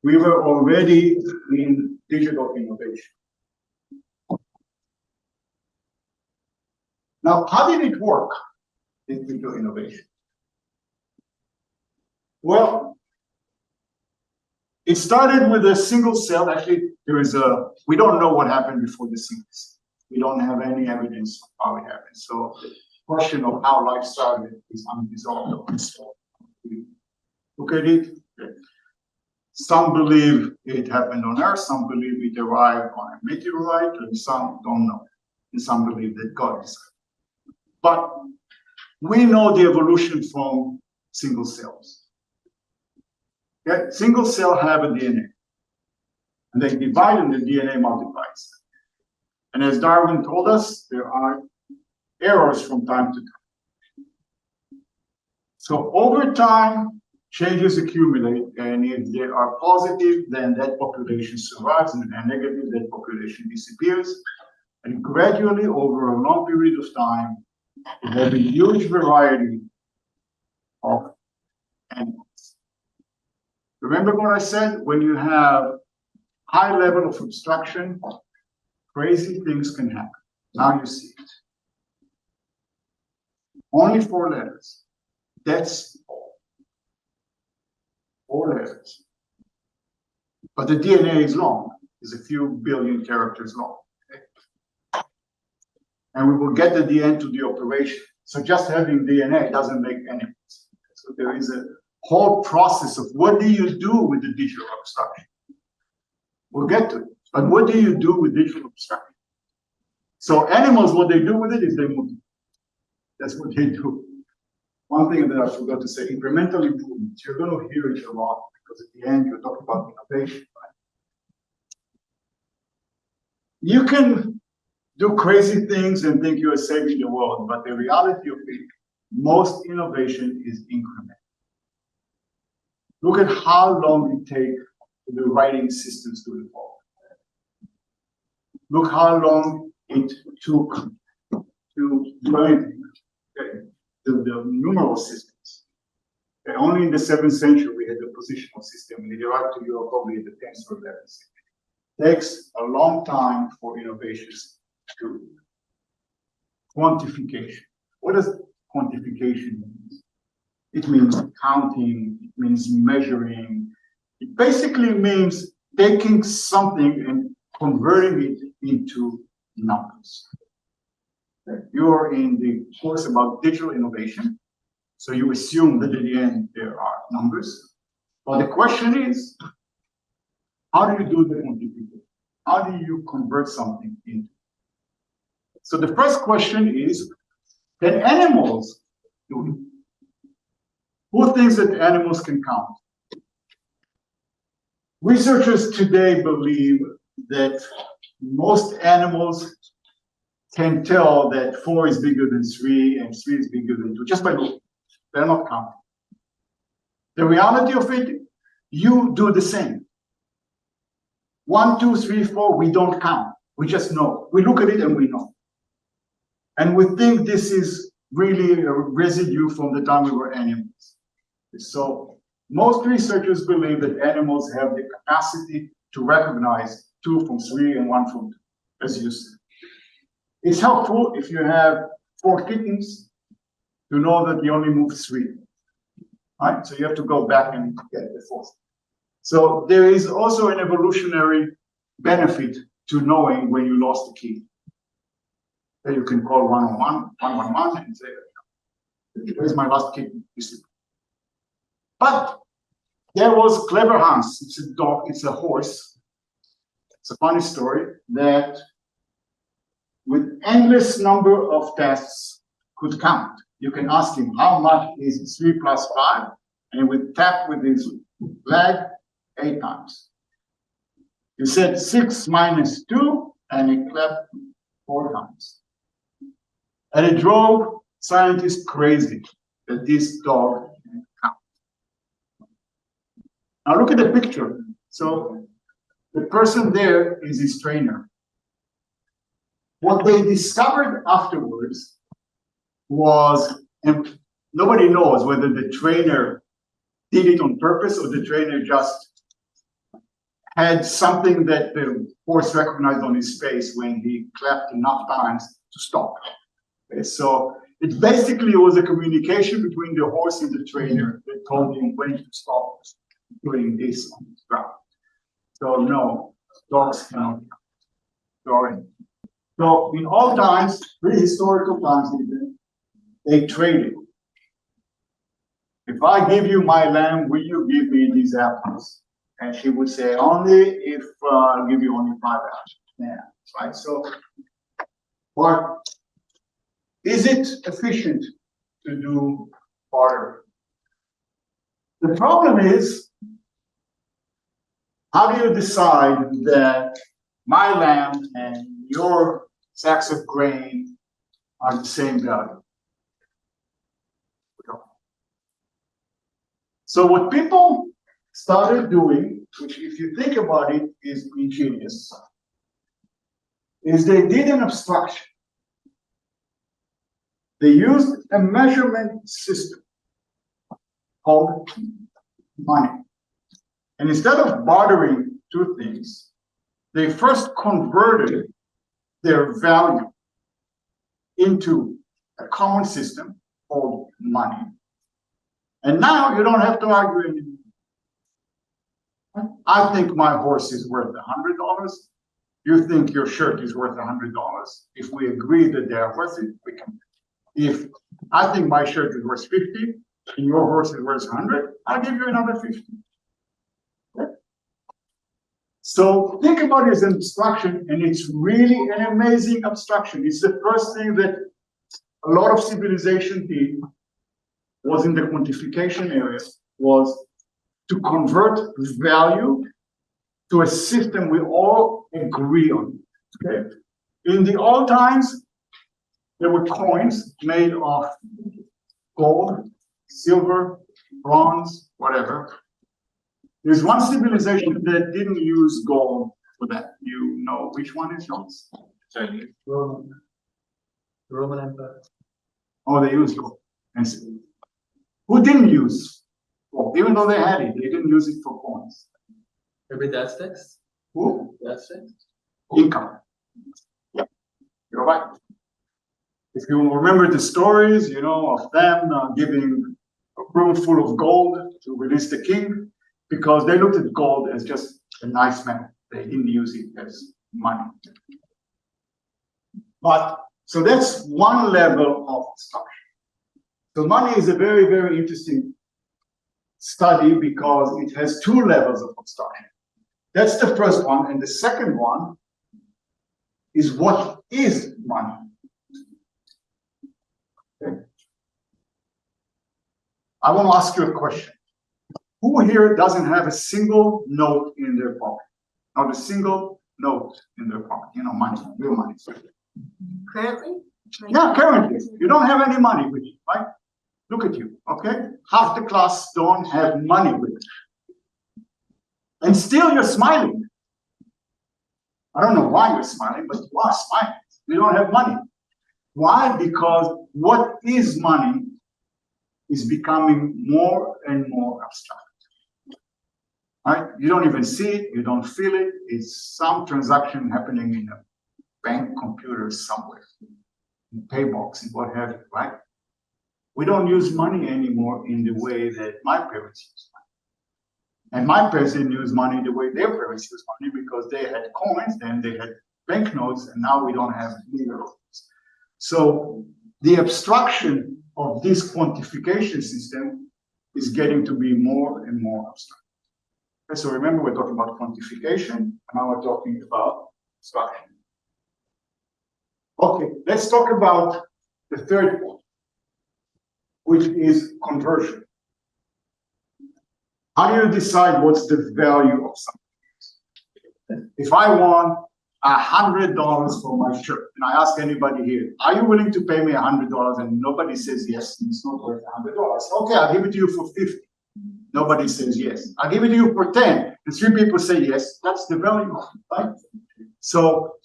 we were already in digital innovation. Now, how did it work, this digital innovation? Well, it started with a single cell. Actually, we don't know what happened before the single cell. We don't have any evidence of how it happened. So the question of how life started is unresolved. We look at it. Some believe it happened on Earth, some believe it arrived on a meteorite, and some don't know. And some believe that God is. But we know the evolution from single cells. Okay? Single cell have a DNA. And they divide and the DNA multiplies. And as Darwin told us, there are errors from time to time. So over time, changes accumulate, and if they are positive, then that population survives, and if they're negative, that population disappears. And gradually, over a long period of time, we have a huge variety of animals. Remember what I said? When you have high level of abstraction, crazy things can happen. Now you see it. Only 4 letters. That's all. 4 letters. But the DNA is long. It's a few billion characters long. Okay? And we will get at the end to the operation. So just having DNA doesn't make any sense. So there is a whole process of what do you do with the digital abstraction? We'll get to it. But what do you do with digital abstraction? So animals, what they do with it is they move. That's what they do. One thing that I forgot to say, incremental improvements. You're going to hear it a lot because at the end you're talking about innovation, right? You can do crazy things and think you are saving the world, but the reality of it, most innovation is incremental. Look at how long it takes for the writing systems to evolve. Look how long it took to learn the numeral systems. Okay, only in the 7th century we had the positional system, and it arrived to Europe probably in the 10th or 11th century. It takes a long time for innovations to quantification. What does quantification mean? It means counting, it means measuring. It basically means taking something and converting it into numbers. You're in the course about digital innovation, so you assume that at the end there are numbers. But the question is, how do you do the quantification? How do you convert something into? So the first question is, can animals do it? Who thinks that animals can count? Researchers today believe that most animals can tell that 4 is bigger than 3 and 3 is bigger than 2, just by looking. They're not counting. The reality of it, you do the same. 1, 2, 3, 4, we don't count. We just know. We look at it and we know. And we think this is really a residue from the time we were animals. So most researchers believe that animals have the capacity to recognize 2 from 3 and 1 from 2, as you said. It's helpful if you have 4 kittens to know that you only moved 3. Right? So you have to go back and get the 4th. So there is also an evolutionary benefit to knowing when you lost a key. Then you can call 111 and say, where's my last kitten? But There was Clever Hans. It's a dog, it's a horse. It's a funny story that with endless number of tests could count. You can ask him how much is 3 plus 5, and he would tap with his leg 8 times. You said 6 minus 2, and he clapped 4 times. And it drove scientists crazy that this dog can count. Now look at the picture. So the person there is his trainer. What they discovered afterwards was, and nobody knows whether the trainer did it on purpose or the trainer just had something that the horse recognized on his face when he clapped enough times to stop. Okay, so it basically was a communication between the horse and the trainer that told him when to stop doing this on the ground. So no, dogs cannot. Sorry. So in all times, prehistorical times even, they traded. If I give you my lamb, will you give me these apples? And she would say, only if I'll give you only 5 apples. Yeah, right. So, but is it efficient to do barter? The problem is, how do you decide that my lamb and your sacks of grain are the same value? So what people started doing, which if you think about it is ingenious, is they did an abstraction. They used a measurement system called money. And instead of bartering 2 things, they first converted their value into a common system called money. And now you don't have to argue anymore. I think my horse is worth $100. You think your shirt is worth $100. If we agree that they are worth it, we can. If I think my shirt is worth 50 and your horse is worth 100, I'll give you another 50. Okay? So think about it as an abstraction, and it's really an amazing abstraction. It's the first thing that a lot of civilization did, was in the quantification area, was to convert value to a system we all agree on. Okay? In the old times, there were coins made of gold, silver, bronze, whatever. There's one civilization that didn't use gold for that. You know which one is yours? Chinese. Roman Empire. Oh, they used gold and silver. Who didn't use gold? Even though they had it, they didn't use it for coins. Maybe the Aztecs? Who? The Aztecs? Inca. Yeah, you're right. If you remember the stories, you know, of them giving a room full of gold to release the king, because they looked at gold as just a nice metal. They didn't use it as money. But, so that's one level of abstraction. So money is a very, very interesting study because it has 2 levels of abstraction. That's the first one. And the second one is what is money? Okay. I want to ask you a question. Who here doesn't have a single note in their pocket? Not a single note in their pocket. You know, money, real money. Currently? Yeah, currently. You don't have any money with you, right? Look at you, okay? Half the class don't have money with you. And still you're smiling. I don't know why you're smiling, but you are smiling. You don't have money. Why? Because what is money is becoming more and more abstract. Right? You don't even see it, you don't feel it. It's some transaction happening in a bank computer somewhere, in pay box and what have you, right? We don't use money anymore in the way that my parents used money. And my parents didn't use money the way their parents used money because they had coins, then they had banknotes, and now we don't have either of those. So the abstraction of this quantification system is getting to be more and more abstract. Okay, so remember, we're talking about quantification, and now we're talking about abstraction. Okay, let's talk about the third point, which is conversion. How do you decide what's the value of something? If I want $100 for my shirt, and I ask anybody here, are you willing to pay me $100? And nobody says yes, and it's not worth $100. Okay, I'll give it to you for 50. Nobody says yes. I'll give it to you for 10. And 3 people say yes. That's the value, right? So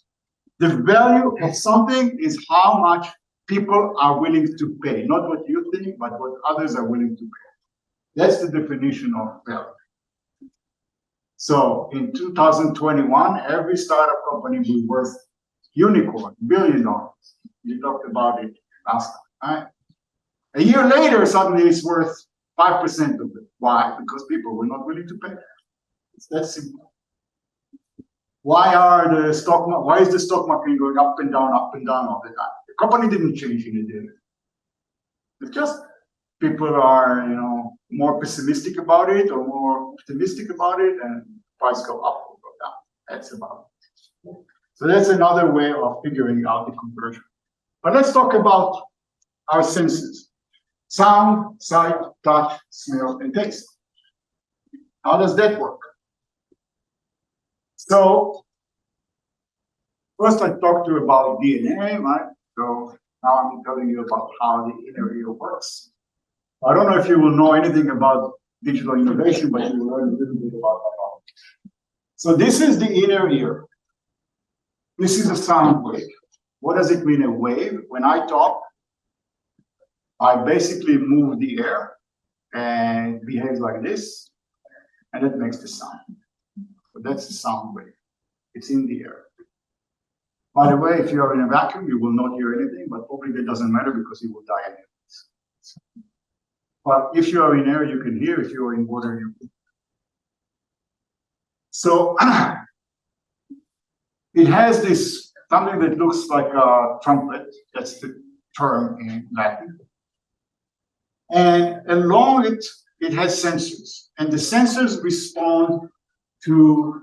the value of something is how much people are willing to pay, not what you think, but what others are willing to pay. That's the definition of value. So in 2021, every startup company will be worth unicorn, $1 billion. You talked about it last time, right? A year later, suddenly it's worth 5% of it. Why? Because people were not willing to pay. It's that simple. Why is the stock market going up and down all the time? The company didn't change anything. It's just people are, more pessimistic about it or more optimistic about it, and price go up or go down. That's about it. So that's another way of figuring out the conversion. But let's talk about our senses: sound, sight, touch, smell, and taste. How does that work? So first I talked to you about DNA, right? So now I'm telling you about how the inner ear works. I don't know if you will know anything about digital innovation, but you will learn a little bit about that. So this is the inner ear. This is a sound wave. What does it mean, a wave? When I talk, I basically move the air and it behaves like this, and it makes the sound. So that's the sound wave. It's in the air. By the way, if you are in a vacuum, you will not hear anything, but probably that doesn't matter because you will die anyway. But if you are in air, you can hear. If you are in water, you can. So it has this something that looks like a trumpet. That's the term in Latin. And along it, it has sensors. And the sensors respond to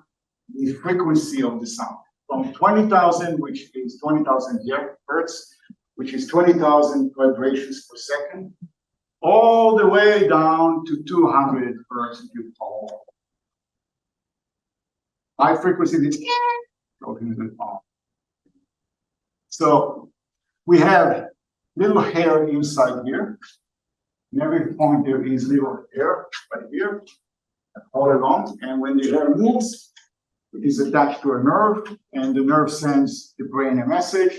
the frequency of the sound. From 20,000, which is 20,000 hertz, which is 20,000 vibrations per second, all the way down to 200 hertz. High frequency, it's so we have little hair inside here. In every point there is little hair right here, all along. And when the hair moves, it is attached to a nerve, and the nerve sends the brain a message.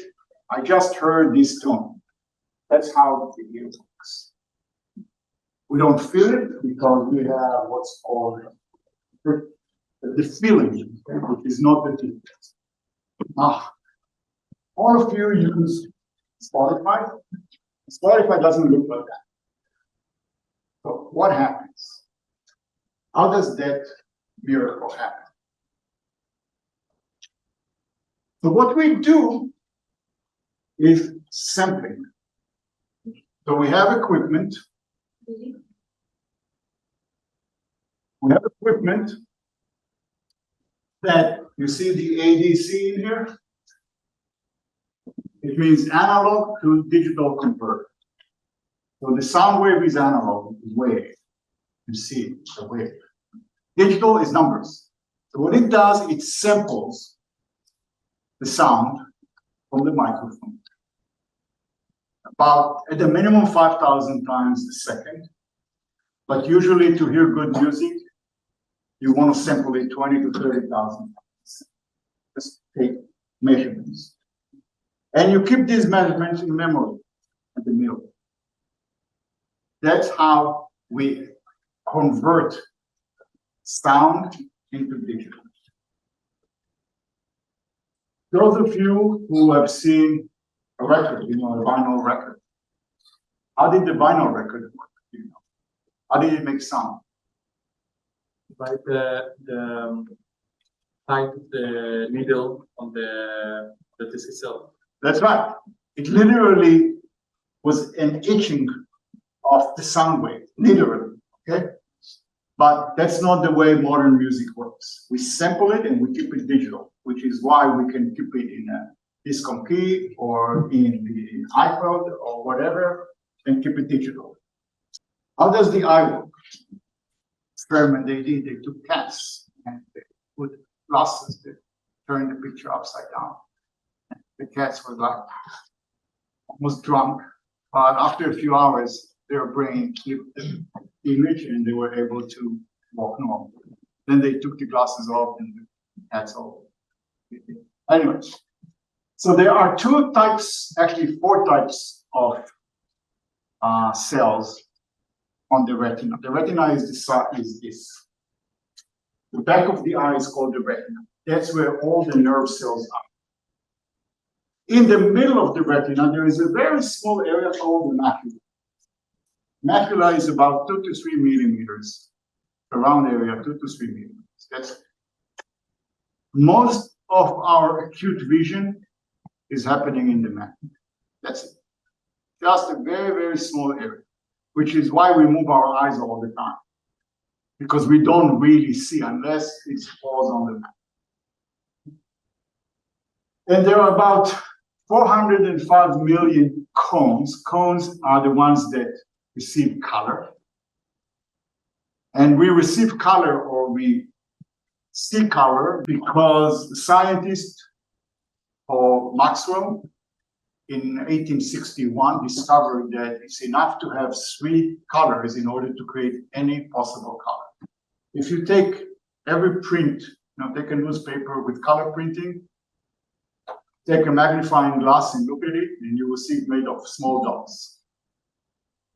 I just heard this tone. That's how the ear works. We don't feel it because we have what's called the feeling, which is not the details. All of you use Spotify. Spotify doesn't look like that. So what happens? How does that miracle happen? So what we do is sampling. So we have equipment. We have equipment that you see the ADC in here. It means analog to digital converter. So the sound wave is analog, is wave. You see the wave. Digital is numbers. So what it does, it samples the sound from the microphone. About at the minimum 5,000 times a second. But usually to hear good music, you want to sample it 20 to 30,000 times. Just take measurements. And you keep these measurements in memory at the middle. That's how we convert sound into digital. Those of you who have seen a record, a vinyl record, how did the vinyl record work? How did it make sound? By the height of the needle on the disc itself. That's right. It literally was an itching of the sound wave, literally. Okay. But that's not the way modern music works. We sample it and we keep it digital, which is why we can keep it in a disc on key or in the iPod or whatever and keep it digital. How does the eye work? Experiment they did, they took cats and they put glasses that turned the picture upside down. And the cats were like almost drunk, but after a few hours, their brain flipped the image and they were able to walk normal. Then they took the glasses off and the cats all. Anyways, so there are two types, actually 4 types of cells on the retina. The retina is this. The back of the eye is called the retina. That's where all the nerve cells are. In the middle of the retina, there is a very small area called the macula. Macula is about 2 to 3 millimeters, a round area, 2 to 3 millimeters. That's most of our acute vision is happening in the macula. That's it. Just a very, very small area, which is why we move our eyes all the time, because we don't really see unless it falls on the macula. And there are about 405 million cones. Cones are the ones that receive color. And we receive color or we see color because the scientist Paul Maxwell in 1861 discovered that it's enough to have 3 colors in order to create any possible color. If you take every print, take a newspaper with color printing, take a magnifying glass and look at it, and you will see it made of small dots.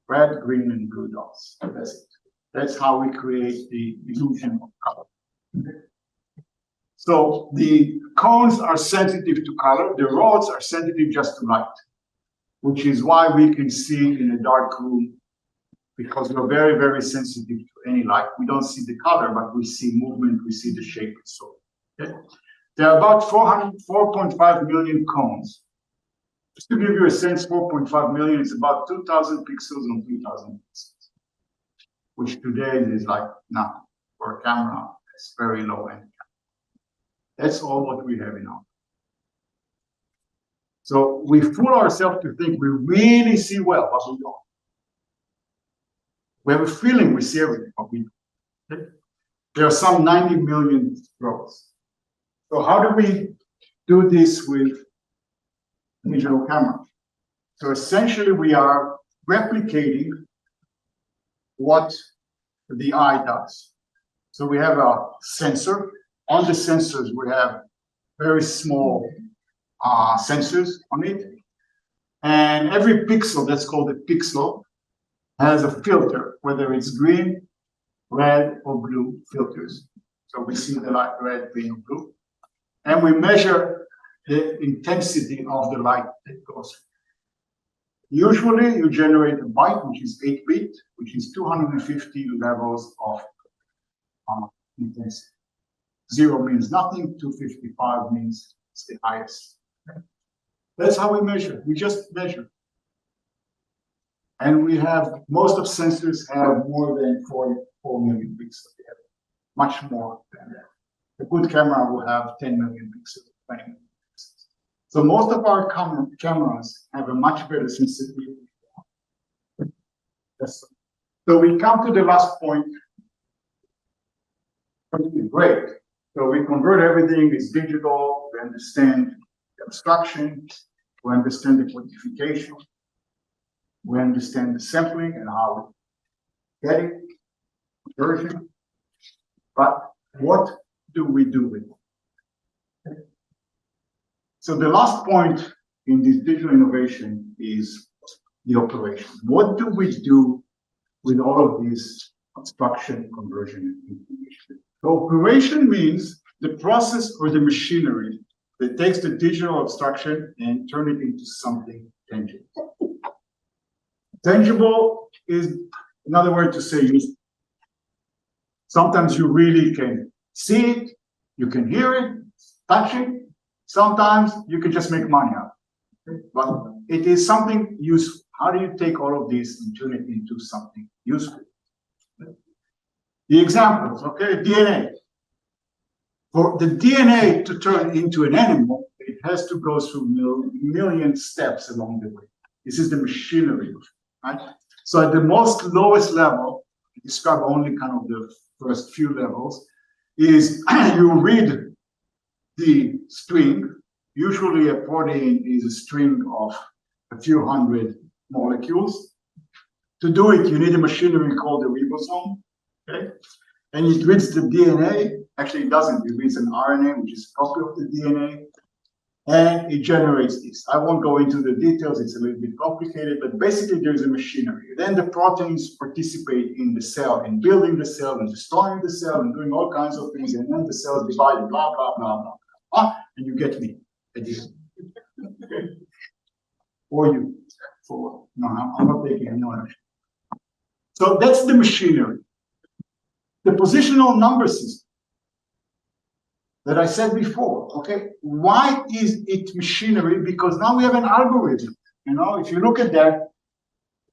Red, green, and blue dots. That's it. That's how we create the illusion of color. So the cones are sensitive to color. The rods are sensitive just to light, which is why we can see in a dark room, because we're very, very sensitive to any light. We don't see the color, but we see movement, we see the shape and so on. Okay? There are about 4.5 million cones. Just to give you a sense, 4.5 million is about 2,000 pixels on 2,000 pixels, which today is like nothing for a camera. It's very low end. That's all what we have in our. So we fool ourselves to think we really see well, but we don't. We have a feeling we see everything, but we don't. Okay? There are some 90 million rows. So how do we do this with digital camera? So essentially we are replicating what the eye does. So we have a sensor. On the sensors, we have very small sensors on it. And every pixel, that's called a pixel, has a filter, whether it's green, red, or blue filters. So we see the light red, green, or blue. And we measure the intensity of the light that goes through. Usually, you generate a byte, which is 8-bit, which is 250 levels of intensity. 0 means nothing, 255 means it's the highest. That's how we measure. We just measure. And we have, most of sensors have more than 4 million pixels. They have much more than that. A good camera will have 10 million pixels, 20 million pixels. So most of our cameras have a much better sensitivity. So we come to the last point. Great. So we convert everything, it's digital, we understand the abstraction, we understand the quantification, we understand the sampling and how we get it, conversion. But what do we do with it? Okay. So the last point in this digital innovation is the operation. What do we do with all of this abstraction, conversion, and information? The operation means the process or the machinery that takes the digital abstraction and turn it into something tangible. Tangible is another word to say useful. Sometimes you really can see it, you can hear it, touch it. Sometimes you can just make money out of it. But it is something useful. How do you take all of this and turn it into something useful? The examples, okay, DNA. For the DNA to turn into an animal, it has to go through million steps along the way. This is the machinery, right? So at the most lowest level, I describe only kind of the first few levels, is you read the string. Usually a protein is a string of a few hundred molecules. To do it, you need a machinery called the ribosome, okay? And it reads the DNA. Actually, it doesn't. It reads an RNA, which is a copy of the DNA, and it generates this. I won't go into the details. It's a little bit complicated, but basically there's a machinery. Then the proteins participate in the cell, in building the cell, and destroying the cell, and doing all kinds of things, and then the cells divide, blah, blah, blah, blah, blah, and you get me at the end. Okay? Or you. For no, I'm not taking any ownership. So that's the machinery. The positional number system that I said before, okay? Why is it machinery? Because now we have an algorithm. You know, if you look at that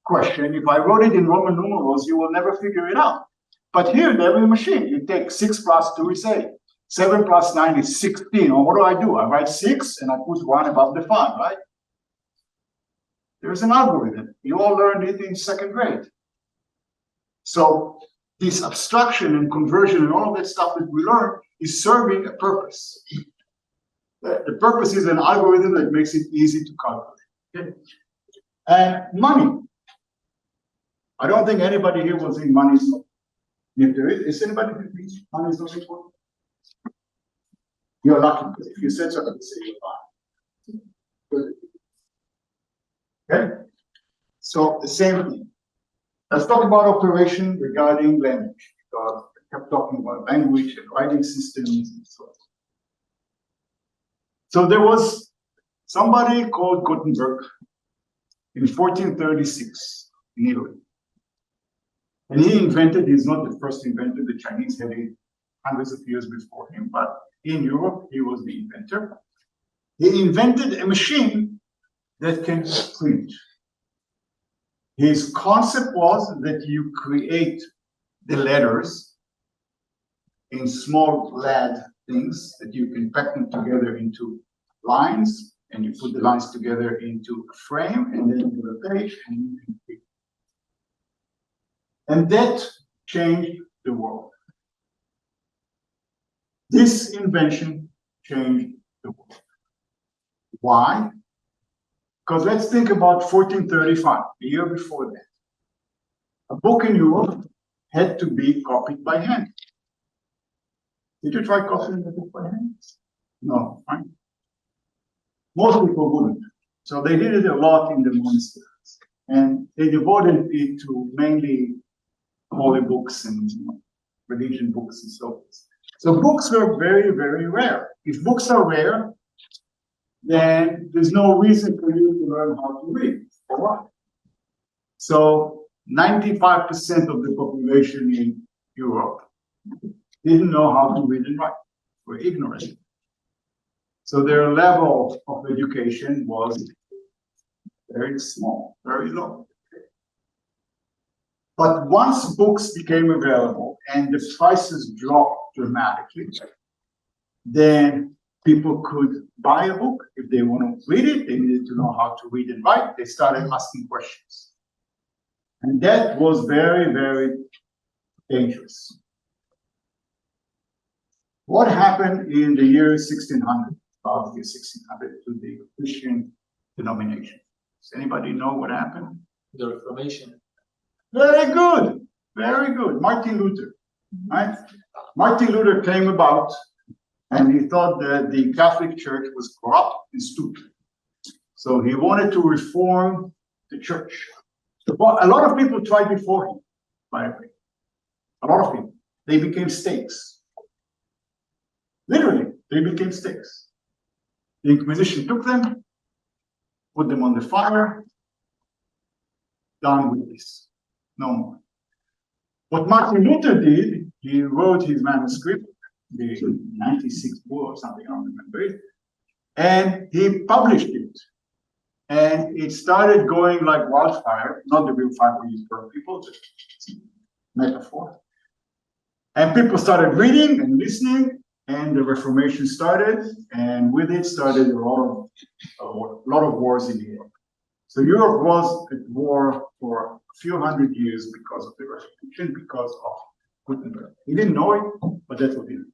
question, if I wrote it in Roman numerals, you will never figure it out. But here, there is a machine. You take 6 plus 2 is 8. 7 plus 9 is 16. Or what do? I write 6 and I put 1 above the 5, right? There's an algorithm. You all learned it in 2nd grade. So this abstraction and conversion and all of that stuff that we learn is serving a purpose. The purpose is an algorithm that makes it easy to calculate. Okay? And money. I don't think anybody here will think money is not. If there is anybody who thinks money is not important? You're lucky. If you said something, say you're fine. Okay? So the same thing. Let's talk about operation regarding language, because I kept talking about language and writing systems and so on. So there was somebody called Gutenberg in 1436 in Italy. And he invented, he's not the first inventor, the Chinese had it hundreds of years before him, but in Europe, he was the inventor. He invented a machine that can print. His concept was that you create the letters in small lad things that you can pack them together into lines, and you put the lines together into a frame, and then into a page, and you can print. And that changed the world. This invention changed the world. Why? Because let's think about 1435, the year before that. A book in Europe had to be copied by hand. Did you try copying the book by hand? No, right? Most people wouldn't. So they did it a lot in the monasteries. And they devoted it to mainly holy books and religion books and so forth. So books were very, very rare. If books are rare, then there's no reason for you to learn how to read. For what? So 95% of the population in Europe didn't know how to read and write, were ignorant. So their level of education was very small, very low. But once books became available and the prices dropped dramatically, then people could buy a book. If they want to read it, they needed to know how to read and write. They started asking questions. And that was very, very dangerous. What happened in the year 1600, about the year 1600, to the Christian denomination? Does anybody know what happened? The Reformation. Very good, very good. Martin Luther, right? Martin Luther came about and he thought that the Catholic Church was corrupt and stupid. So he wanted to reform the church. A lot of people tried before him, by the way. A lot of people. They became stakes. Literally, they became stakes. The Inquisition took them, put them on the fire, done with this. No more. What Martin Luther did, he wrote his manuscript, the 96th book or something, I don't remember it, and he published it. And it started going like wildfire, not the real fire we use for people, just metaphor. And people started reading and listening, and the Reformation started, and with it started a lot of wars in Europe. So Europe was at war for a few hundred years because of the Reformation, because of Gutenberg. He didn't know it, but that's what he did.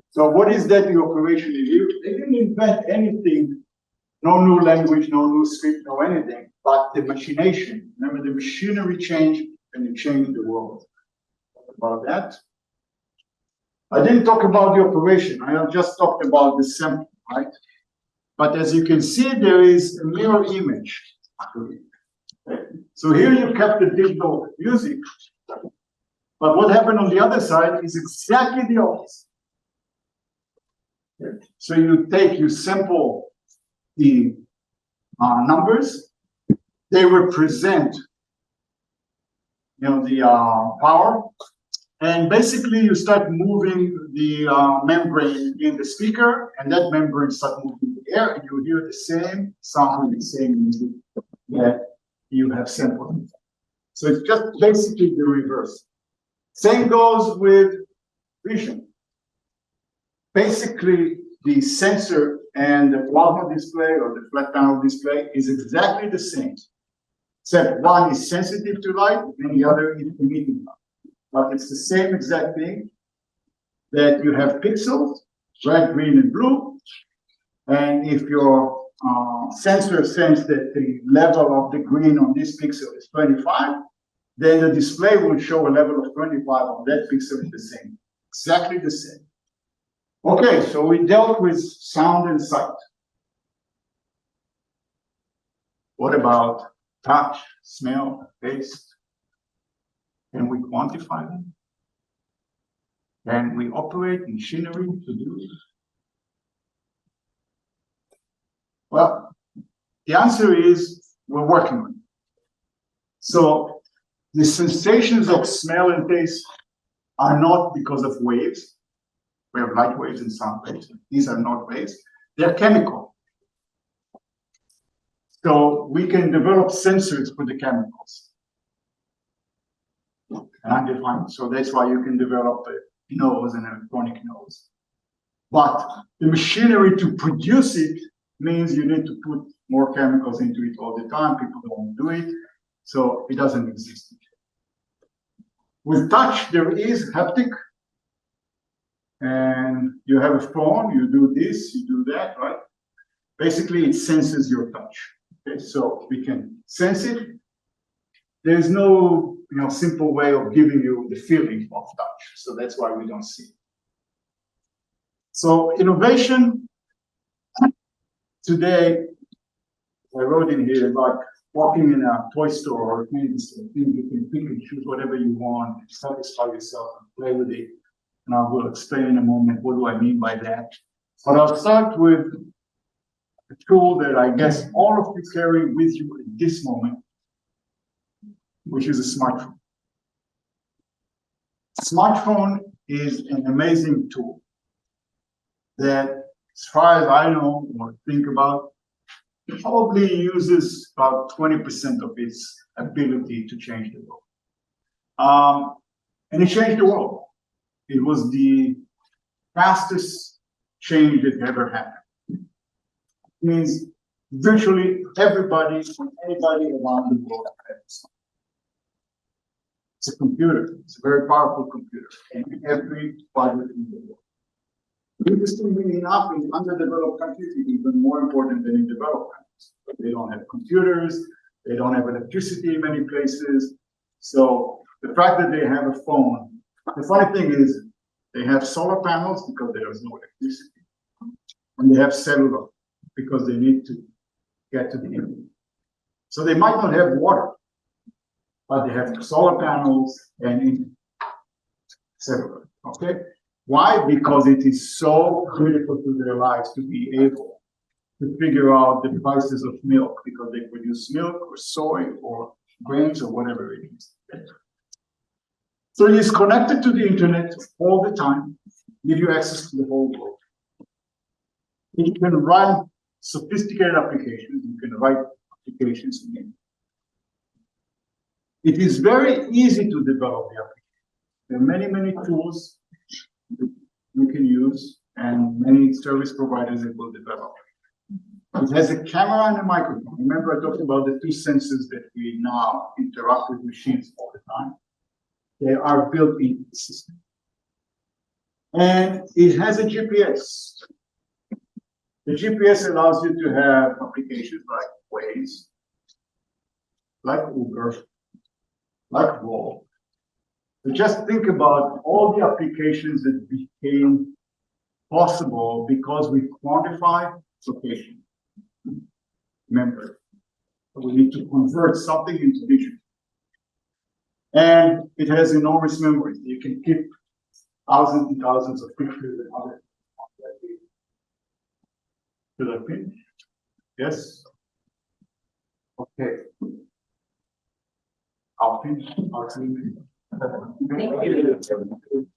So what is that the operation in Europe? They didn't invent anything, no new language, no new script, no anything, but the machination. Remember, the machinery changed and it changed the world. About that. I didn't talk about the operation. I just talked about the sample, right? But as you can see, there is a mirror image. So here you kept the digital music, but what happened on the other side is exactly the opposite. So you sample the numbers, they represent, the power, and basically you start moving the membrane in the speaker, and that membrane starts moving in the air, and you hear the same sound, the same music that you have sampled. So it's just basically the reverse. Same goes with vision. Basically, the sensor and the plasma display or the flat panel display is exactly the same, except one is sensitive to light and the other is emitting light. But it's the same exact thing, that you have pixels, red, green, and blue. And if your sensor senses that the level of the green on this pixel is 25, then the display will show a level of 25 on that pixel is the same, exactly the same. Okay, so we dealt with sound and sight. What about touch, smell, taste? Can we quantify them? Can we operate machinery to do it? Well, the answer is we're working on it. So the sensations of smell and taste are not because of waves. We have light waves and sound waves. These are not waves. They're chemical. So we can develop sensors for the chemicals. Undefined. So that's why you can develop a nose, an electronic nose. But the machinery to produce it means you need to put more chemicals into it all the time. People don't do it. So it doesn't exist. With touch, there is haptic. And you have a phone, you do this, you do that, right? Basically, it senses your touch. Okay, so we can sense it. There's no simple way of giving you the feeling of touch. So that's why we don't see it. So innovation today, I wrote in here, like walking in a toy store or a candy store, you can pick and choose whatever you want, satisfy yourself and play with it. And I will explain in a moment what do I mean by that. But I'll start with a tool that I guess all of you carry with you at this moment, which is a smartphone. Smartphone is an amazing tool that, as far as I know or think about, probably uses about 20% of its ability to change the world. And it changed the world. It was the fastest change that ever happened. It means virtually everybody from anybody around the world has. It's a computer. It's a very powerful computer. And everybody in the world. Interestingly enough, in underdeveloped countries, it's even more important than in developed countries. They don't have computers. They don't have electricity in many places. So the fact that they have a phone. The funny thing is, they have solar panels because there is no electricity, and they have cellular because they need to get to the internet. So they might not have water, but they have solar panels and cellular. Okay, why? Because it is so critical to their lives to be able to figure out the prices of milk because they produce milk or soy or grains or whatever it is. So it is connected to the internet all the time, give you access to the whole world. You can run sophisticated applications, you can write applications in it. It is very easy to develop the application. There are many, many tools you can use, and many service providers it will develop. It has a camera and a microphone. Remember, I talked about the two senses that we now interact with machines all the time. They are built into the system. And it has a GPS. The GPS allows you to have applications like Waze, like Uber, like Volt. But just think about all the applications that became possible because we quantify location. Remember, we need to convert something into digital. And it has enormous memory. You can keep thousands and thousands of pictures and other. Should I finish? Yes? Okay. I'll finish. I'll finish. Thank you.